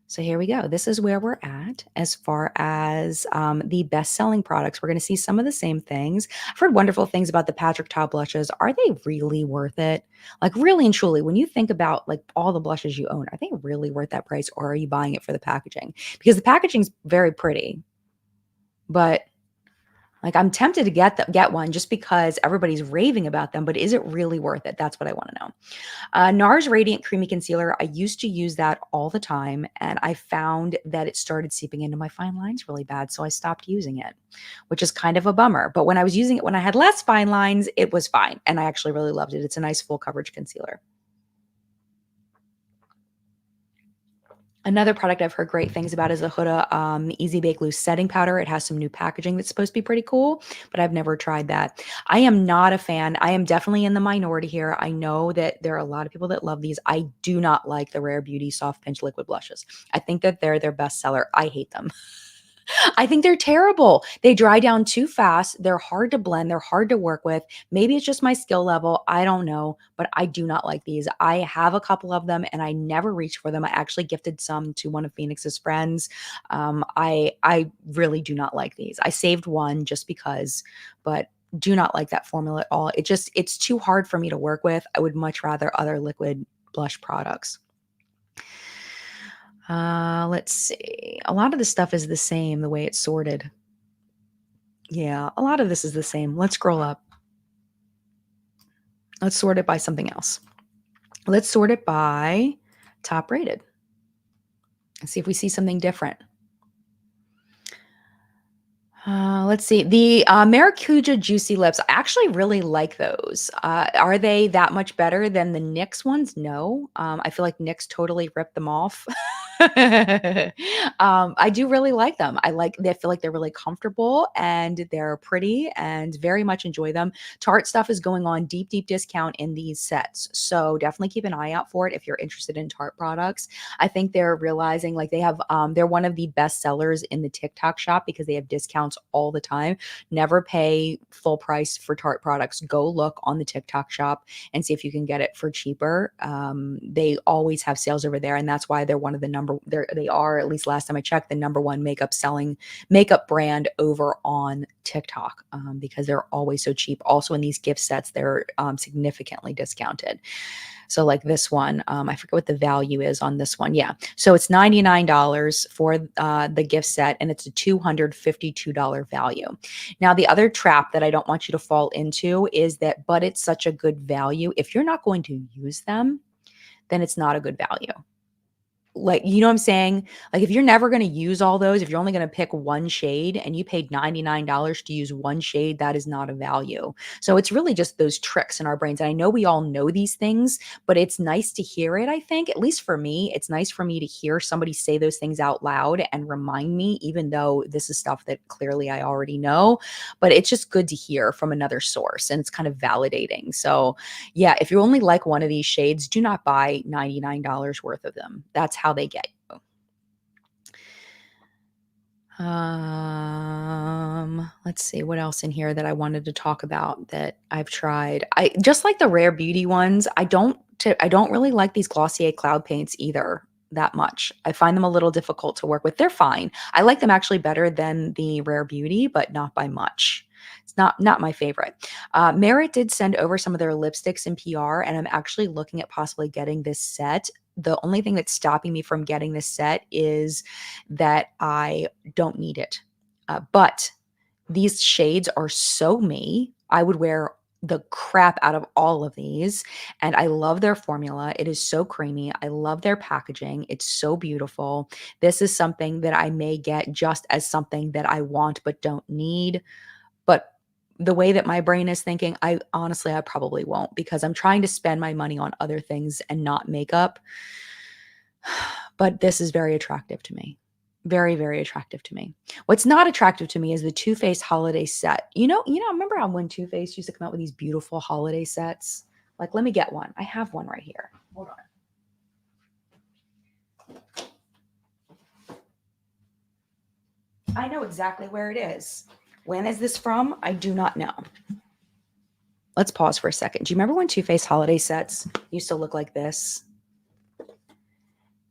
So here we go. This is where we're at as far as the best-selling products. We're going to see some of the same things. I've heard wonderful things about the Patrick Ta blushes. Are they really worth it? Like, really and truly, when you think about like all the blushes you own, are they really worth that price, or are you buying it for the packaging? Because the packaging is very pretty, but like, I'm tempted to get one just because everybody's raving about them, but is it really worth it? That's what I want to know. NARS Radiant Creamy Concealer. I used to use that all the time, and I found that it started seeping into my fine lines really bad, so I stopped using it, which is kind of a bummer. But when I was using it when I had less fine lines, it was fine, and I actually really loved it. It's a nice full coverage concealer. Another product I've heard great things about is the Huda Easy Bake Loose Setting Powder. It has some new packaging that's supposed to be pretty cool, but I've never tried that. I am not a fan. I am definitely in the minority here. I know that there are a lot of people that love these. I do not like the Rare Beauty Soft Pinch Liquid Blushes. I think that they're their best seller. I hate them. I think they're terrible. They dry down too fast. They're hard to blend. They're hard to work with. Maybe it's just my skill level. I don't know, but I do not like these. I have a couple of them and I never reach for them. I actually gifted some to one of Phoenix's friends. I really do not like these. I saved one just because, but do not like that formula at all. It's too hard for me to work with. I would much rather other liquid blush products. Let's see. A lot of this stuff is the same, the way it's sorted. Yeah, a lot of this is the same. Let's scroll up. Let's sort it by something else. Let's sort it by top rated and see if we see something different. Let's see. The Maracuja Juicy Lips. I actually really like those. Are they that much better than the NYX ones? No. I feel like NYX totally ripped them off. I do really like them. I feel like they're really comfortable and they're pretty and very much enjoy them. Tarte stuff is going on deep discount in these sets. So definitely keep an eye out for it if you're interested in Tarte products. I think they're realizing like they're one of the best sellers in the TikTok shop because they have discounts all the time. Never pay full price for Tarte products. Go look on the TikTok shop and see if you can get it for cheaper. They always have sales over there, and that's why they're one of the number they are, at least last time I checked, the number one selling makeup brand over on TikTok, because they're always so cheap. Also in these gift sets, they're significantly discounted. So like this one, I forget what the value is on this one. Yeah. So it's $99 for the gift set, and it's a $252 value. Now, the other trap that I don't want you to fall into is that, but it's such a good value. If you're not going to use them, then it's not a good value. Like, you know what I'm saying? Like, if you're never going to use all those, if you're only going to pick one shade and you paid $99 to use one shade, that is not a value. So it's really just those tricks in our brains. And I know we all know these things, but it's nice to hear it. I think, at least for me, it's nice for me to hear somebody say those things out loud and remind me, even though this is stuff that clearly I already know, but it's just good to hear from another source, and it's kind of validating. So yeah, if you only like one of these shades, do not buy $99 worth of them. That's how they get you. Let's see what else in here that I wanted to talk about that I've tried. I just like the Rare Beauty ones. I don't really like these Glossier cloud paints either that much. I find them a little difficult to work with. They're fine. I like them actually better than the Rare Beauty, but not by much. It's not my favorite. Merit did send over some of their lipsticks in PR, and I'm actually looking at possibly getting this set. The only thing that's stopping me from getting this set is that I don't need it. But these shades are so me. I would wear the crap out of all of these. And I love their formula. It is so creamy. I love their packaging. It's so beautiful. This is something that I may get just as something that I want but don't need. But the way that my brain is thinking, I probably won't, because I'm trying to spend my money on other things and not makeup. But this is very attractive to me. Very, very attractive to me. What's not attractive to me is the Too Faced holiday set. Remember how when Too Faced used to come out with these beautiful holiday sets? Like, let me get one. I have one right here. Hold on. I know exactly where it is. When is this from? I do not know. Let's pause for a second. Do you remember when Too Faced holiday sets used to look like this?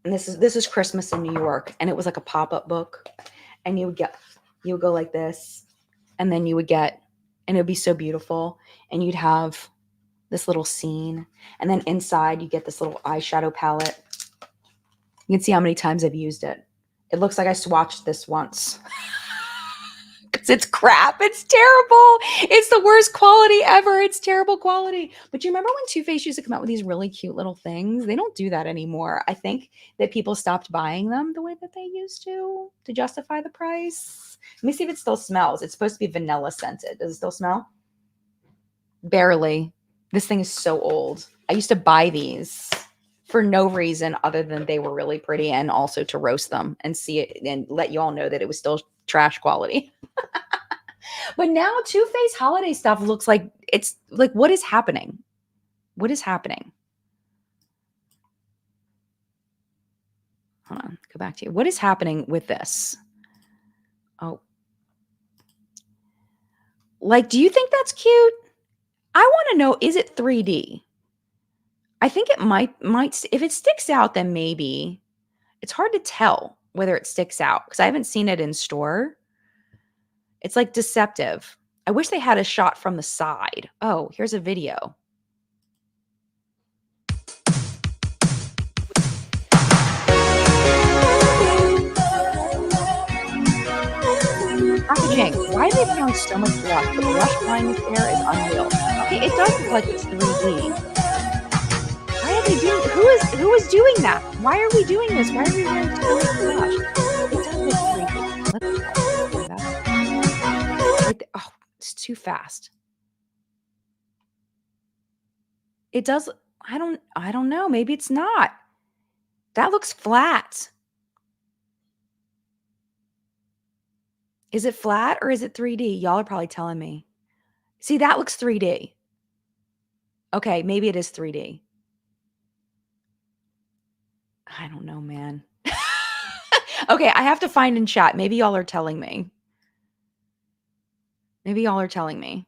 And this is Christmas in New York, and it was like a pop-up book, and you would go like this, and then you would get, and it would be so beautiful, and you'd have this little scene, and then inside you get this little eyeshadow palette. You can see how many times I've used it. It looks like I swatched this once. Because it's crap. It's terrible. It's the worst quality ever. It's terrible quality. But you remember when Too Faced used to come out with these really cute little things? They don't do that anymore. I think that people stopped buying them the way that they used to justify the price. Let me see if it still smells. It's supposed to be vanilla scented. Does it still smell? Barely. This thing is so old. I used to buy these for no reason other than they were really pretty, and also to roast them and see it and let you all know that it was still trash quality. But now Too Faced holiday stuff looks like, it's like, what is happening? What is happening? Hold on, go back to you. What is happening with this? Oh, like, do you think that's cute? I want to know, is it 3D? I think it might, if it sticks out, then maybe. It's hard to tell whether it sticks out because I haven't seen it in store. It's like deceptive. I wish they had a shot from the side. Oh, here's a video. Packaging. Why are they putting on so much blush? The blush behind this hair is unreal. Okay, it does look like it's 3D. Why are they doing? Who is doing that? Why are we doing this? Why are we wearing so much blush? It does look 3D. Let's right there. Oh, it's too fast. It does. I don't know. Maybe it's not. That looks flat. Is it flat or is it 3D? Y'all are probably telling me. See, that looks 3D. Okay, maybe it is 3D. I don't know, man. Okay, I have to find in chat. Maybe y'all are telling me. Maybe y'all are telling me.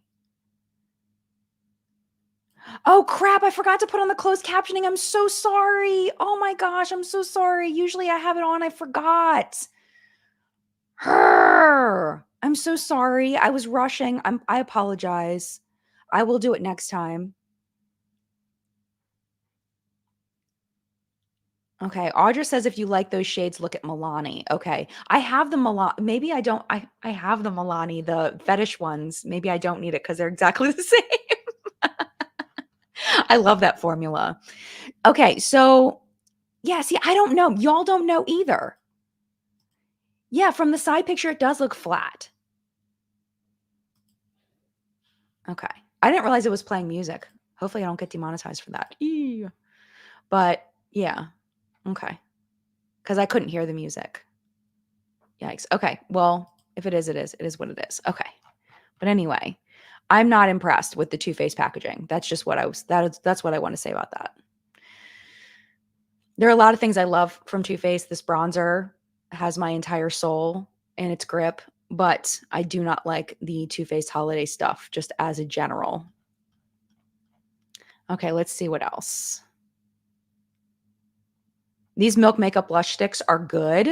Oh, crap, I forgot to put on the closed captioning. I'm so sorry. Oh my gosh, I'm so sorry. Usually I have it on, I forgot. I'm so sorry. I was rushing. I apologize. I will do it next time. Okay, Audra says if you like those shades, look at Milani. Okay, I have the Milani. Maybe I don't. I have the Milani, the fetish ones. Maybe I don't need it because they're exactly the same. I love that formula. Okay, so yeah, see, I don't know. Y'all don't know either. Yeah, from the side picture, it does look flat. Okay, I didn't realize it was playing music. Hopefully, I don't get demonetized for that. Eee. But yeah, okay, because I couldn't hear the music. Yikes. Okay. Well, if it is, it is. It is what it is. Okay. But anyway, I'm not impressed with the Too Faced packaging. That's just what I was. That's what I want to say about that. There are a lot of things I love from Too Faced. This bronzer has my entire soul in its grip, but I do not like the Too Faced holiday stuff just as a general. Okay, let's see what else. These Milk Makeup Blush Sticks are good,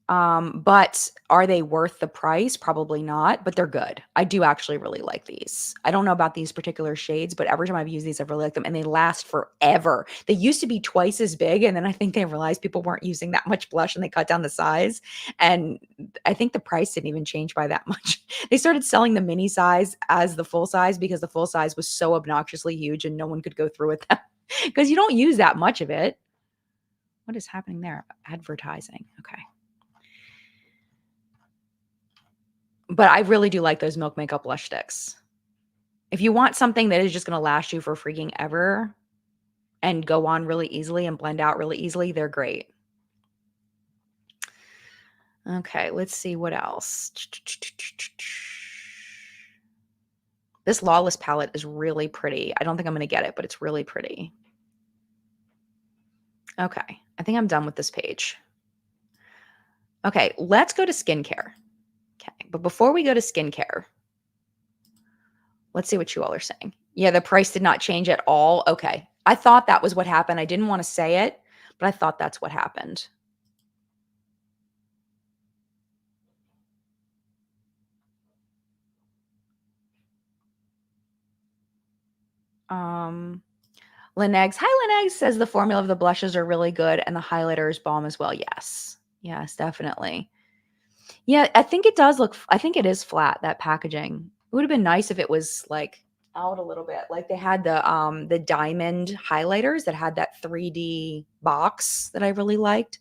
but are they worth the price? Probably not, but they're good. I do actually really like these. I don't know about these particular shades, but every time I've used these, I've really liked them, and they last forever. They used to be twice as big, and then I think they realized people weren't using that much blush, and they cut down the size, and I think the price didn't even change by that much. They started selling the mini size as the full size because the full size was so obnoxiously huge, and no one could go through with them because you don't use that much of it. What is happening there? Advertising. Okay. But I really do like those Milk Makeup Blush Sticks. If you want something that is just going to last you for freaking ever and go on really easily and blend out really easily, they're great. Okay, let's see what else. This Lawless palette is really pretty. I don't think I'm going to get it, but it's really pretty. Okay, I think I'm done with this page. Okay, let's go to skincare. Okay, but before we go to skincare, let's see what you all are saying. Yeah, the price did not change at all. Okay. I thought that was what happened. I didn't want to say it, but I thought that's what happened. Um, Lineggs. Hi, Lineggs says the formula of the blushes are really good and the highlighter is bomb as well. Yes. Yes, definitely. Yeah, I think it does look, I think it is flat, that packaging. It would have been nice if it was like out a little bit. Like they had the diamond highlighters that had that 3D box that I really liked.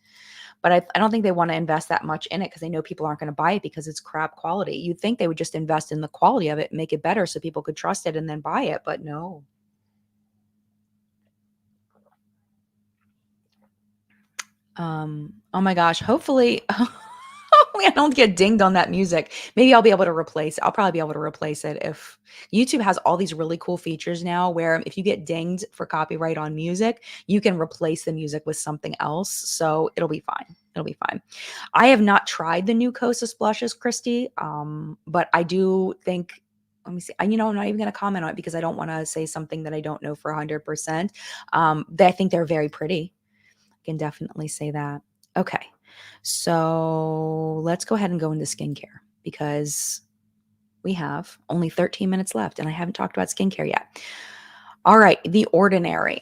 But I don't think they want to invest that much in it because they know people aren't going to buy it because it's crap quality. You'd think they would just invest in the quality of it, make it better so people could trust it and then buy it, but no. Oh my gosh, hopefully I don't get dinged on that music. Maybe I'll be able to replace I'll probably be able to replace it if YouTube has all these really cool features now where if you get dinged for copyright on music, you can replace the music with something else. So it'll be fine. It'll be fine. I have not tried the new Kosas blushes, Christy, but I do think let me see. I'm not even going to comment on it because I don't want to say something that I don't know for 100%. I think they're very pretty. I can definitely say that. Okay. So let's go ahead and go into skincare because we have only 13 minutes left and I haven't talked about skincare yet. All right. The Ordinary.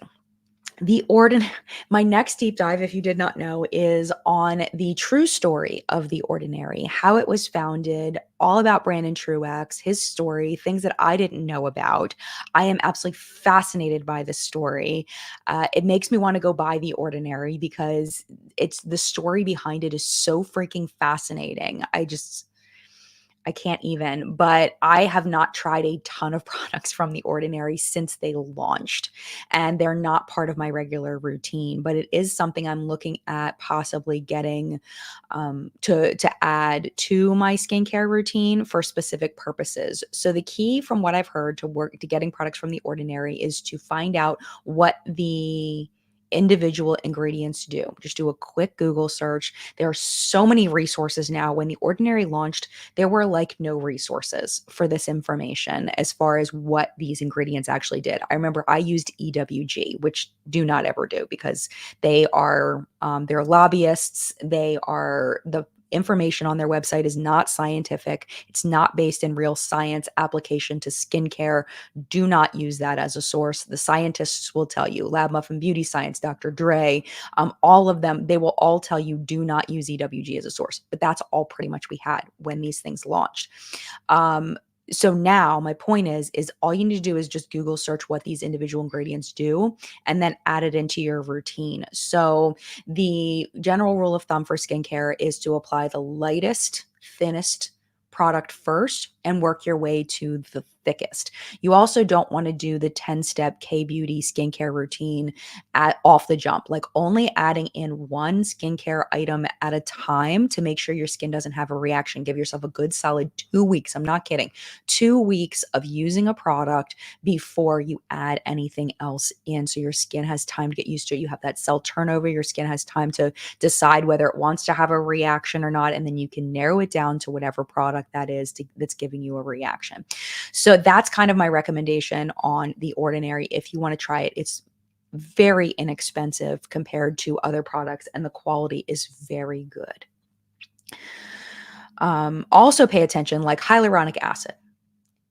My next deep dive, if you did not know, is on the true story of The Ordinary, how it was founded, all about Brandon Truex, his story, things that I didn't know about. I am absolutely fascinated by this story. It makes me want to go buy The Ordinary because it's the story behind it is so freaking fascinating. I can't even, but I have not tried a ton of products from The Ordinary since they launched, and they're not part of my regular routine, but it is something I'm looking at possibly getting to add to my skincare routine for specific purposes. So the key from what I've heard to getting products from The Ordinary is to find out what the individual ingredients do. Just do a quick Google search. There are so many resources now. When The Ordinary launched, there were like no resources for this information as far as what these ingredients actually did. I remember I used EWG, which do not ever do, because they're lobbyists. The information on their website is not scientific. It's not based in real science application to skincare. Do not use that as a source. The scientists will tell you, Lab Muffin Beauty Science, Dr. Dre, all of them, they will all tell you do not use EWG as a source. But that's all pretty much we had when these things launched. So now my point is all you need to do is just Google search what these individual ingredients do and then add it into your routine. So the general rule of thumb for skincare is to apply the lightest, thinnest product first and work your way to the thickest. You also don't want to do the 10-step K-beauty skincare routine off the jump, like only adding in one skincare item at a time to make sure your skin doesn't have a reaction. Give yourself a good solid 2 weeks. I'm not kidding. 2 weeks of using a product before you add anything else in. So your skin has time to get used to it. You have that cell turnover. Your skin has time to decide whether it wants to have a reaction or not. And then you can narrow it down to whatever product that is that's giving you a reaction. So that's kind of my recommendation on The Ordinary. If you want to try it, it's very inexpensive compared to other products, and the quality is very good. Also pay attention, like hyaluronic acid.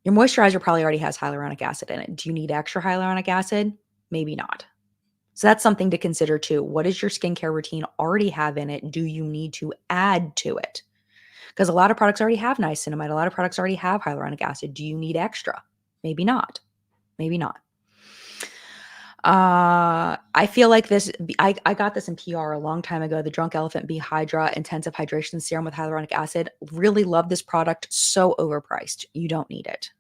Your moisturizer probably already has hyaluronic acid in it. Do you need extra hyaluronic acid? Maybe not. So that's something to consider too. What does your skincare routine already have in it? Do you need to add to it? Because a lot of products already have niacinamide. A lot of products already have hyaluronic acid. Do you need extra? Maybe not. Maybe not. I feel like I got this in PR a long time ago, the Drunk Elephant Bee Hydra Intensive Hydration Serum with hyaluronic acid. Really love this product. So overpriced. You don't need it.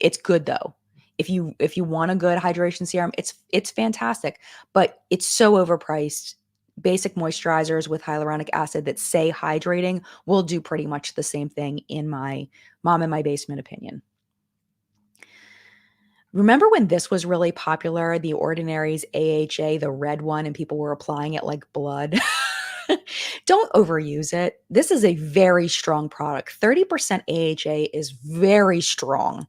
It's good though. If you want a good hydration serum, it's fantastic, but it's so overpriced. Basic moisturizers with hyaluronic acid that say hydrating will do pretty much the same thing, in my mom in my basement opinion. Remember when this was really popular, The Ordinary's AHA, the red one, and people were applying it like blood? Don't overuse it. This is a very strong product. 30% AHA is very strong.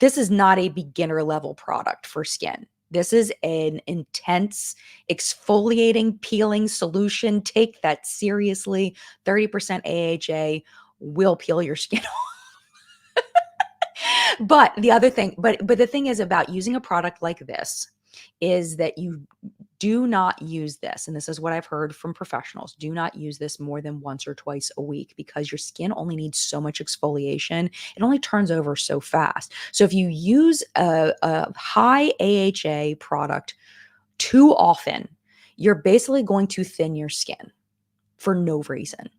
This is not a beginner level product for skin. This is an intense exfoliating, peeling solution. Take that seriously. 30% AHA will peel your skin. But the thing is about using a product like this is that you do not use this. And this is what I've heard from professionals. Do not use this more than once or twice a week, because your skin only needs so much exfoliation. It only turns over so fast. So if you use a high AHA product too often, you're basically going to thin your skin for no reason.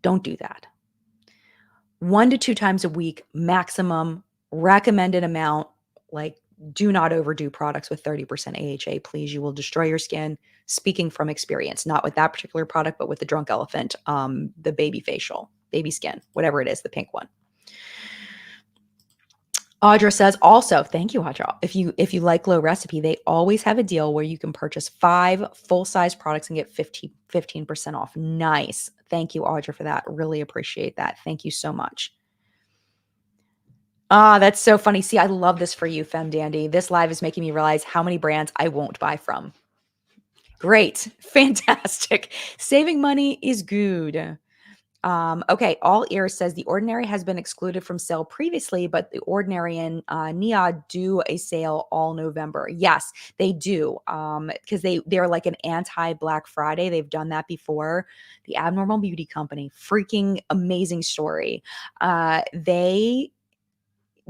Don't do that. 1 to 2 times a week maximum, recommended amount. Like, do not overdo products with 30% AHA, please. You will destroy your skin. Speaking from experience, not with that particular product, but with the Drunk Elephant, the baby facial, baby skin, whatever it is, the pink one. Audra says, also, thank you, Audra. If you like Glow Recipe, they always have a deal where you can purchase 5 full-size products and get 15% off. Nice. Thank you, Audra, for that. Really appreciate that. Thank you so much. That's so funny. See, I love this for you, Fem Dandy. This live is making me realize how many brands I won't buy from. Great. Fantastic. Saving money is good. Okay, All Ears says The Ordinary has been excluded from sale previously, but The Ordinary and Nia do a sale all November. Yes, they do, because they're like an anti-Black Friday. They've done that before. The Abnormal Beauty Company, freaking amazing story. They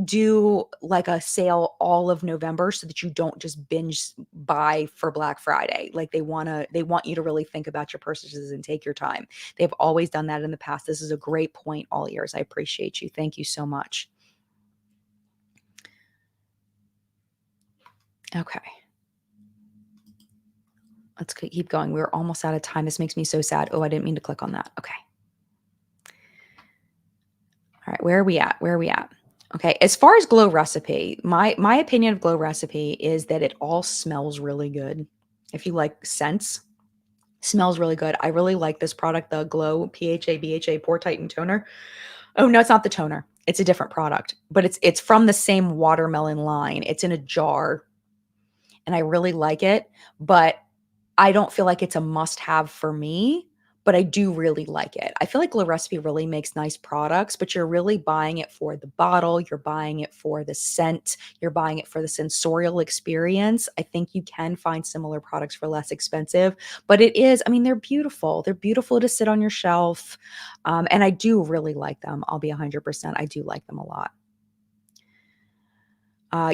do like a sale all of November so that you don't just binge buy for Black Friday. Like they want you to really think about your purchases and take your time. They've always done that in the past. This is a great point, All Ears. I appreciate you. Thank you so much. Okay. Let's keep going. We're almost out of time. This makes me so sad. Oh, I didn't mean to click on that. Okay. All right. Where are we at? Okay, as far as Glow Recipe, my opinion of Glow Recipe is that it all smells really good. if you like scents. Smells really good. I really like this product, the Glow PHA BHA Pore Tighten Toner. Oh, no, it's not the toner. It's a different product, but it's from the same watermelon line. It's in a jar, and I really like it, but I don't feel like it's a must-have for me, but I do really like it. I feel like La Recipe really makes nice products, but you're really buying it for the bottle, you're buying it for the scent, you're buying it for the sensorial experience. I think you can find similar products for less expensive, but it is, I mean, they're beautiful. They're beautiful to sit on your shelf, and I do really like them. I'll be 100%. I do like them a lot.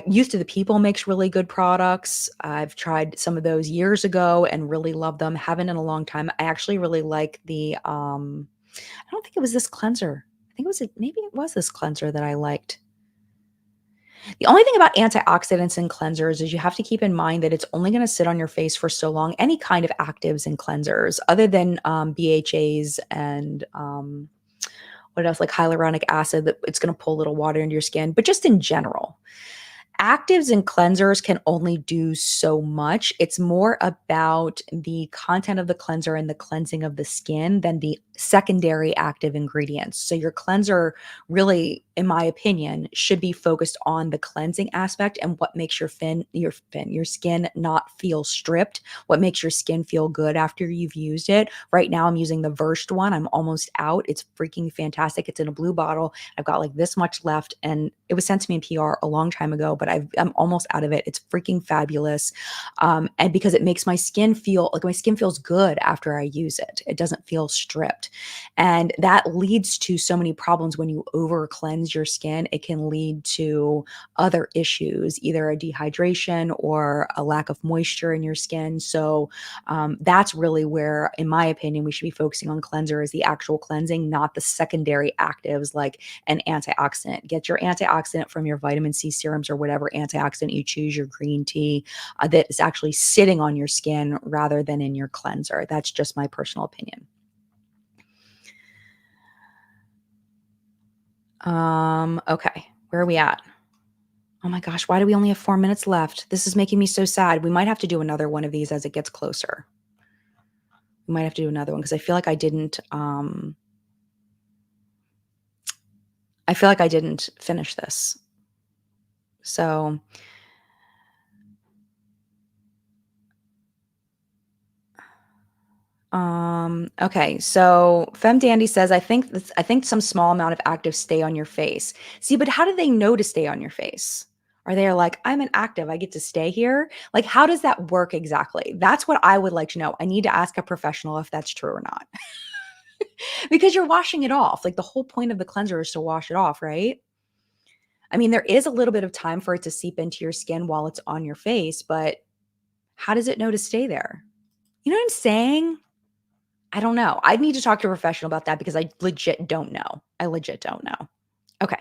Youth to the People makes really good products. I've tried some of those years ago and really love them. Haven't in a long time. I actually really like the, I don't think it was this cleanser. I think it was, maybe it was this cleanser that I liked. The only thing about antioxidants and cleansers is you have to keep in mind that it's only going to sit on your face for so long. Any kind of actives and cleansers, other than BHAs and what else, like hyaluronic acid, that it's going to pull a little water into your skin, but just in general. Actives and cleansers can only do so much. It's more about the content of the cleanser and the cleansing of the skin than the secondary active ingredients. So your cleanser really, in my opinion, should be focused on the cleansing aspect and what makes your skin not feel stripped, what makes your skin feel good after you've used it. Right now I'm using the Versed one. I'm almost out. It's freaking fantastic. It's in a blue bottle. I've got like this much left, and it was sent to me in PR a long time ago, but I'm almost out of it. It's freaking fabulous. And because it makes my skin feel like my skin feels good after I use it, it doesn't feel stripped. And that leads to so many problems when you over cleanse your skin. It can lead to other issues, either a dehydration or a lack of moisture in your skin. So that's really where, in my opinion, we should be focusing on cleanser is the actual cleansing, not the secondary actives like an antioxidant. Get your antioxidant from your vitamin C serums or whatever antioxidant you choose, your green tea, that is actually sitting on your skin rather than in your cleanser. That's just my personal opinion. Okay, where are we at? Oh my gosh, why do we only have 4 minutes left? This is making me so sad. We might have to do another one of these as it gets closer. We might have to do another one because I feel like I didn't finish this. So, okay. So Fem Dandy says, I think some small amount of active stay on your face. See, but how do they know to stay on your face? Are they like, I'm an active, I get to stay here? Like, how does that work exactly? That's what I would like to know. I need to ask a professional if that's true or not. Because you're washing it off. Like the whole point of the cleanser is to wash it off, right? I mean, there is a little bit of time for it to seep into your skin while it's on your face, but how does it know to stay there? You know what I'm saying? I don't know. I need to talk to a professional about that because I legit don't know. I legit don't know. Okay.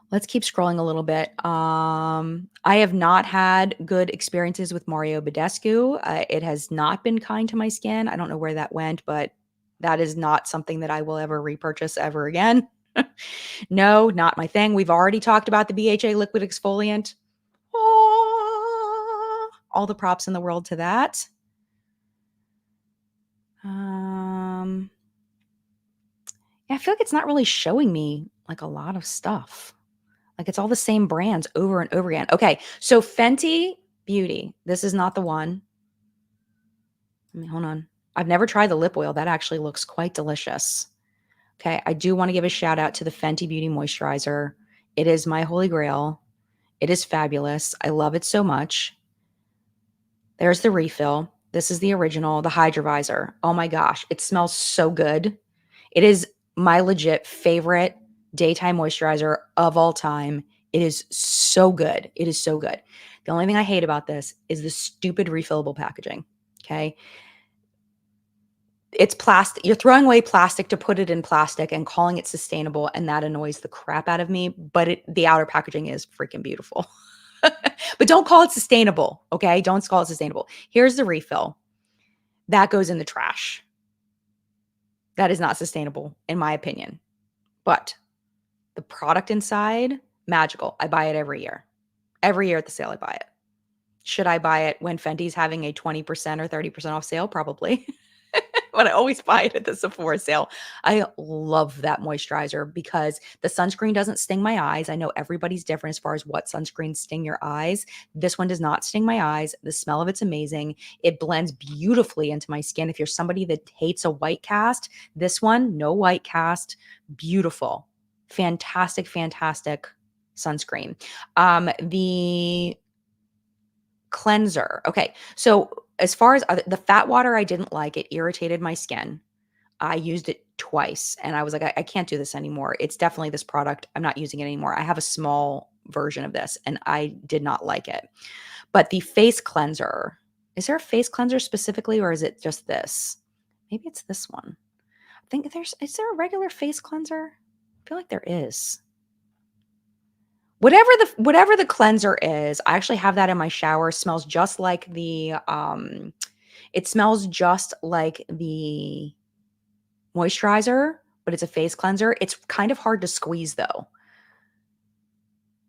Let's keep scrolling a little bit. I have not had good experiences with Mario Badescu. It has not been kind to my skin. I don't know where that went, but that is not something that I will ever repurchase ever again. No, not my thing. We've already talked about the BHA liquid exfoliant. Oh, all the props in the world to that. Yeah, I feel like it's not really showing me like a lot of stuff. Like it's all the same brands over and over again. Okay, so Fenty Beauty. This is not the one. I mean, hold on. I've never tried the lip oil. That actually looks quite delicious. Okay, I do want to give a shout out to the Fenty Beauty Moisturizer. It is my holy grail. It is fabulous. I love it so much. There's the refill. This is the original, the Hydrovisor. Oh my gosh, it smells so good. It is my legit favorite daytime moisturizer of all time. It is so good. It is so good. The only thing I hate about this is the stupid refillable packaging. Okay. It's plastic. You're throwing away plastic to put it in plastic and calling it sustainable. And that annoys the crap out of me. But the outer packaging is freaking beautiful. But don't call it sustainable. Okay. Don't call it sustainable. Here's the refill that goes in the trash. That is not sustainable, in my opinion. But the product inside, magical. I buy it every year. Every year at the sale, I buy it. Should I buy it when Fenty's having a 20% or 30% off sale? Probably. But I always buy it at the Sephora sale. I love that moisturizer because the sunscreen doesn't sting my eyes. I know everybody's different as far as what sunscreens sting your eyes. This one does not sting my eyes. The smell of it's amazing. It blends beautifully into my skin. If you're somebody that hates a white cast, this one, no white cast, beautiful. Fantastic, fantastic sunscreen. The cleanser. Okay. So as far as the fat water, I didn't like it. Irritated my skin. I used it twice and I was like, I can't do this anymore. It's definitely this product. I'm not using it anymore. I have a small version of this and I did not like it. But the face cleanser, is there a face cleanser specifically or is it just this? Maybe it's this one. I think is there a regular face cleanser? I feel like there is. Whatever the cleanser is, I actually have that in my shower. Smells just like the it smells just like the moisturizer, but it's a face cleanser. It's kind of hard to squeeze though.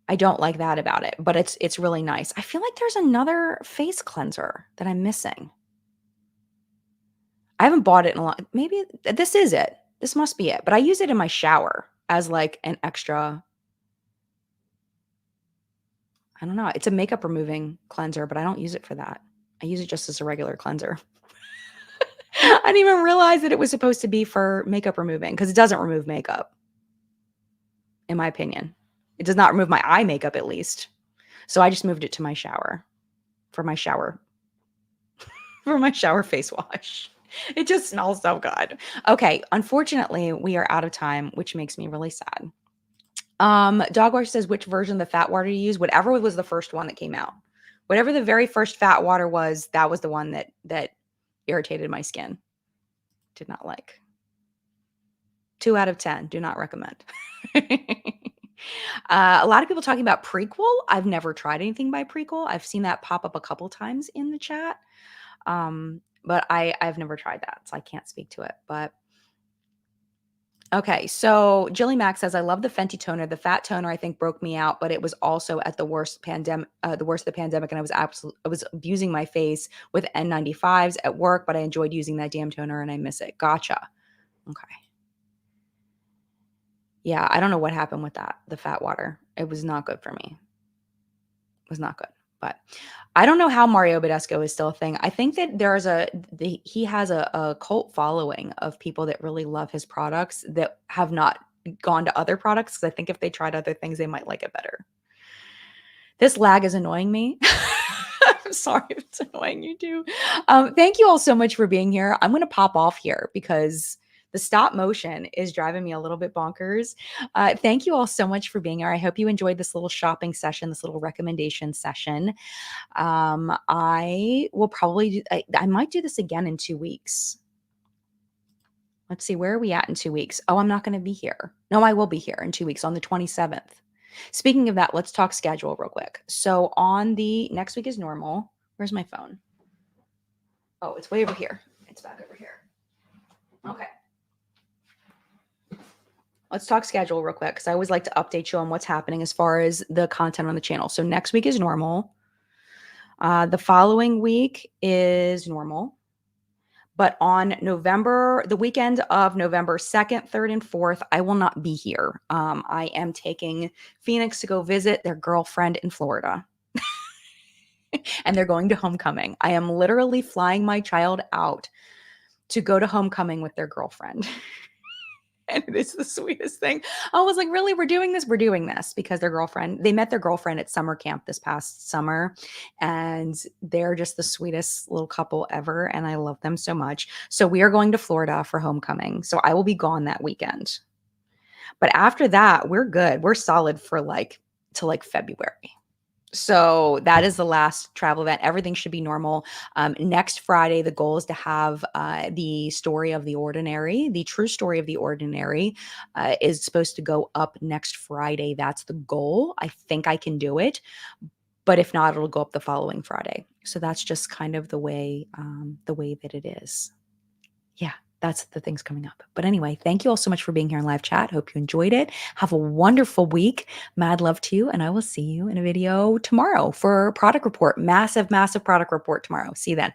I don't like that about it, but it's really nice. I feel like there's another face cleanser that I'm missing. I haven't bought it in a lot. Maybe this is it. This must be it. But I use it in my shower as like an extra. I don't know. It's a makeup removing cleanser, but I don't use it for that. I use it just as a regular cleanser. I didn't even realize that it was supposed to be for makeup removing because it doesn't remove makeup, in my opinion. It does not remove my eye makeup, at least. So I just moved it to my shower for my shower face wash. It just smells so good. Okay, unfortunately, we are out of time, which makes me really sad. Dogwash says, which version of the fat water you use? Whatever was the first one that came out. Whatever the very first fat water was, that was the one that irritated my skin. Did not like. 2 out of 10. Do not recommend. A lot of people talking about Prequel. I've never tried anything by Prequel. I've seen that pop up a couple times in the chat. But I've never tried that, so I can't speak to it. But okay, so Jilly Mac says, I love the Fenty toner. The fat toner, I think, broke me out, but it was also at the worst of the pandemic, and I was abusing my face with N95s at work, but I enjoyed using that damn toner and I miss it. Gotcha. Okay. Yeah, I don't know what happened with that, the fat water. It was not good for me. It was not good. But I don't know how Mario Badescu is still a thing. I think that he has a cult following of people that really love his products that have not gone to other products. Because I think if they tried other things, they might like it better. This lag is annoying me. I'm sorry if it's annoying you too. Thank you all so much for being here. I'm going to pop off here because the stop motion is driving me a little bit bonkers. Thank you all so much for being here. I hope you enjoyed this little shopping session, this little recommendation session. I will probably, I might do this again in 2 weeks. Let's see, where are we at in 2 weeks? Oh, I'm not going to be here. No, I will be here in 2 weeks on the 27th. Speaking of that, let's talk schedule real quick. So on the next week is normal. Where's my phone? Oh, it's way over here. It's back over here. Okay. Let's talk schedule real quick because I always like to update you on what's happening as far as the content on the channel. So next week is normal. The following week is normal. But on the weekend of November 2nd, 3rd, and 4th, I will not be here. I am taking Phoenix to go visit their girlfriend in Florida. And they're going to homecoming. I am literally flying my child out to go to homecoming with their girlfriend. And it is the sweetest thing. I was like, really, we're doing this? We're doing this because they met their girlfriend at summer camp this past summer. And they're just the sweetest little couple ever. And I love them so much. So we are going to Florida for homecoming. So I will be gone that weekend. But after that, we're good. We're solid for till February. So that is the last travel event. Everything should be normal. Next Friday, the goal is to have the story of the ordinary. The true story of the ordinary is supposed to go up next Friday. That's the goal. I think I can do it. But if not, it'll go up the following Friday. So that's just kind of the way that it is. Yeah. That's the things coming up. But anyway, thank you all so much for being here in live chat. Hope you enjoyed it. Have a wonderful week. Mad love to you. And I will see you in a video tomorrow for product report. Massive, massive product report tomorrow. See you then.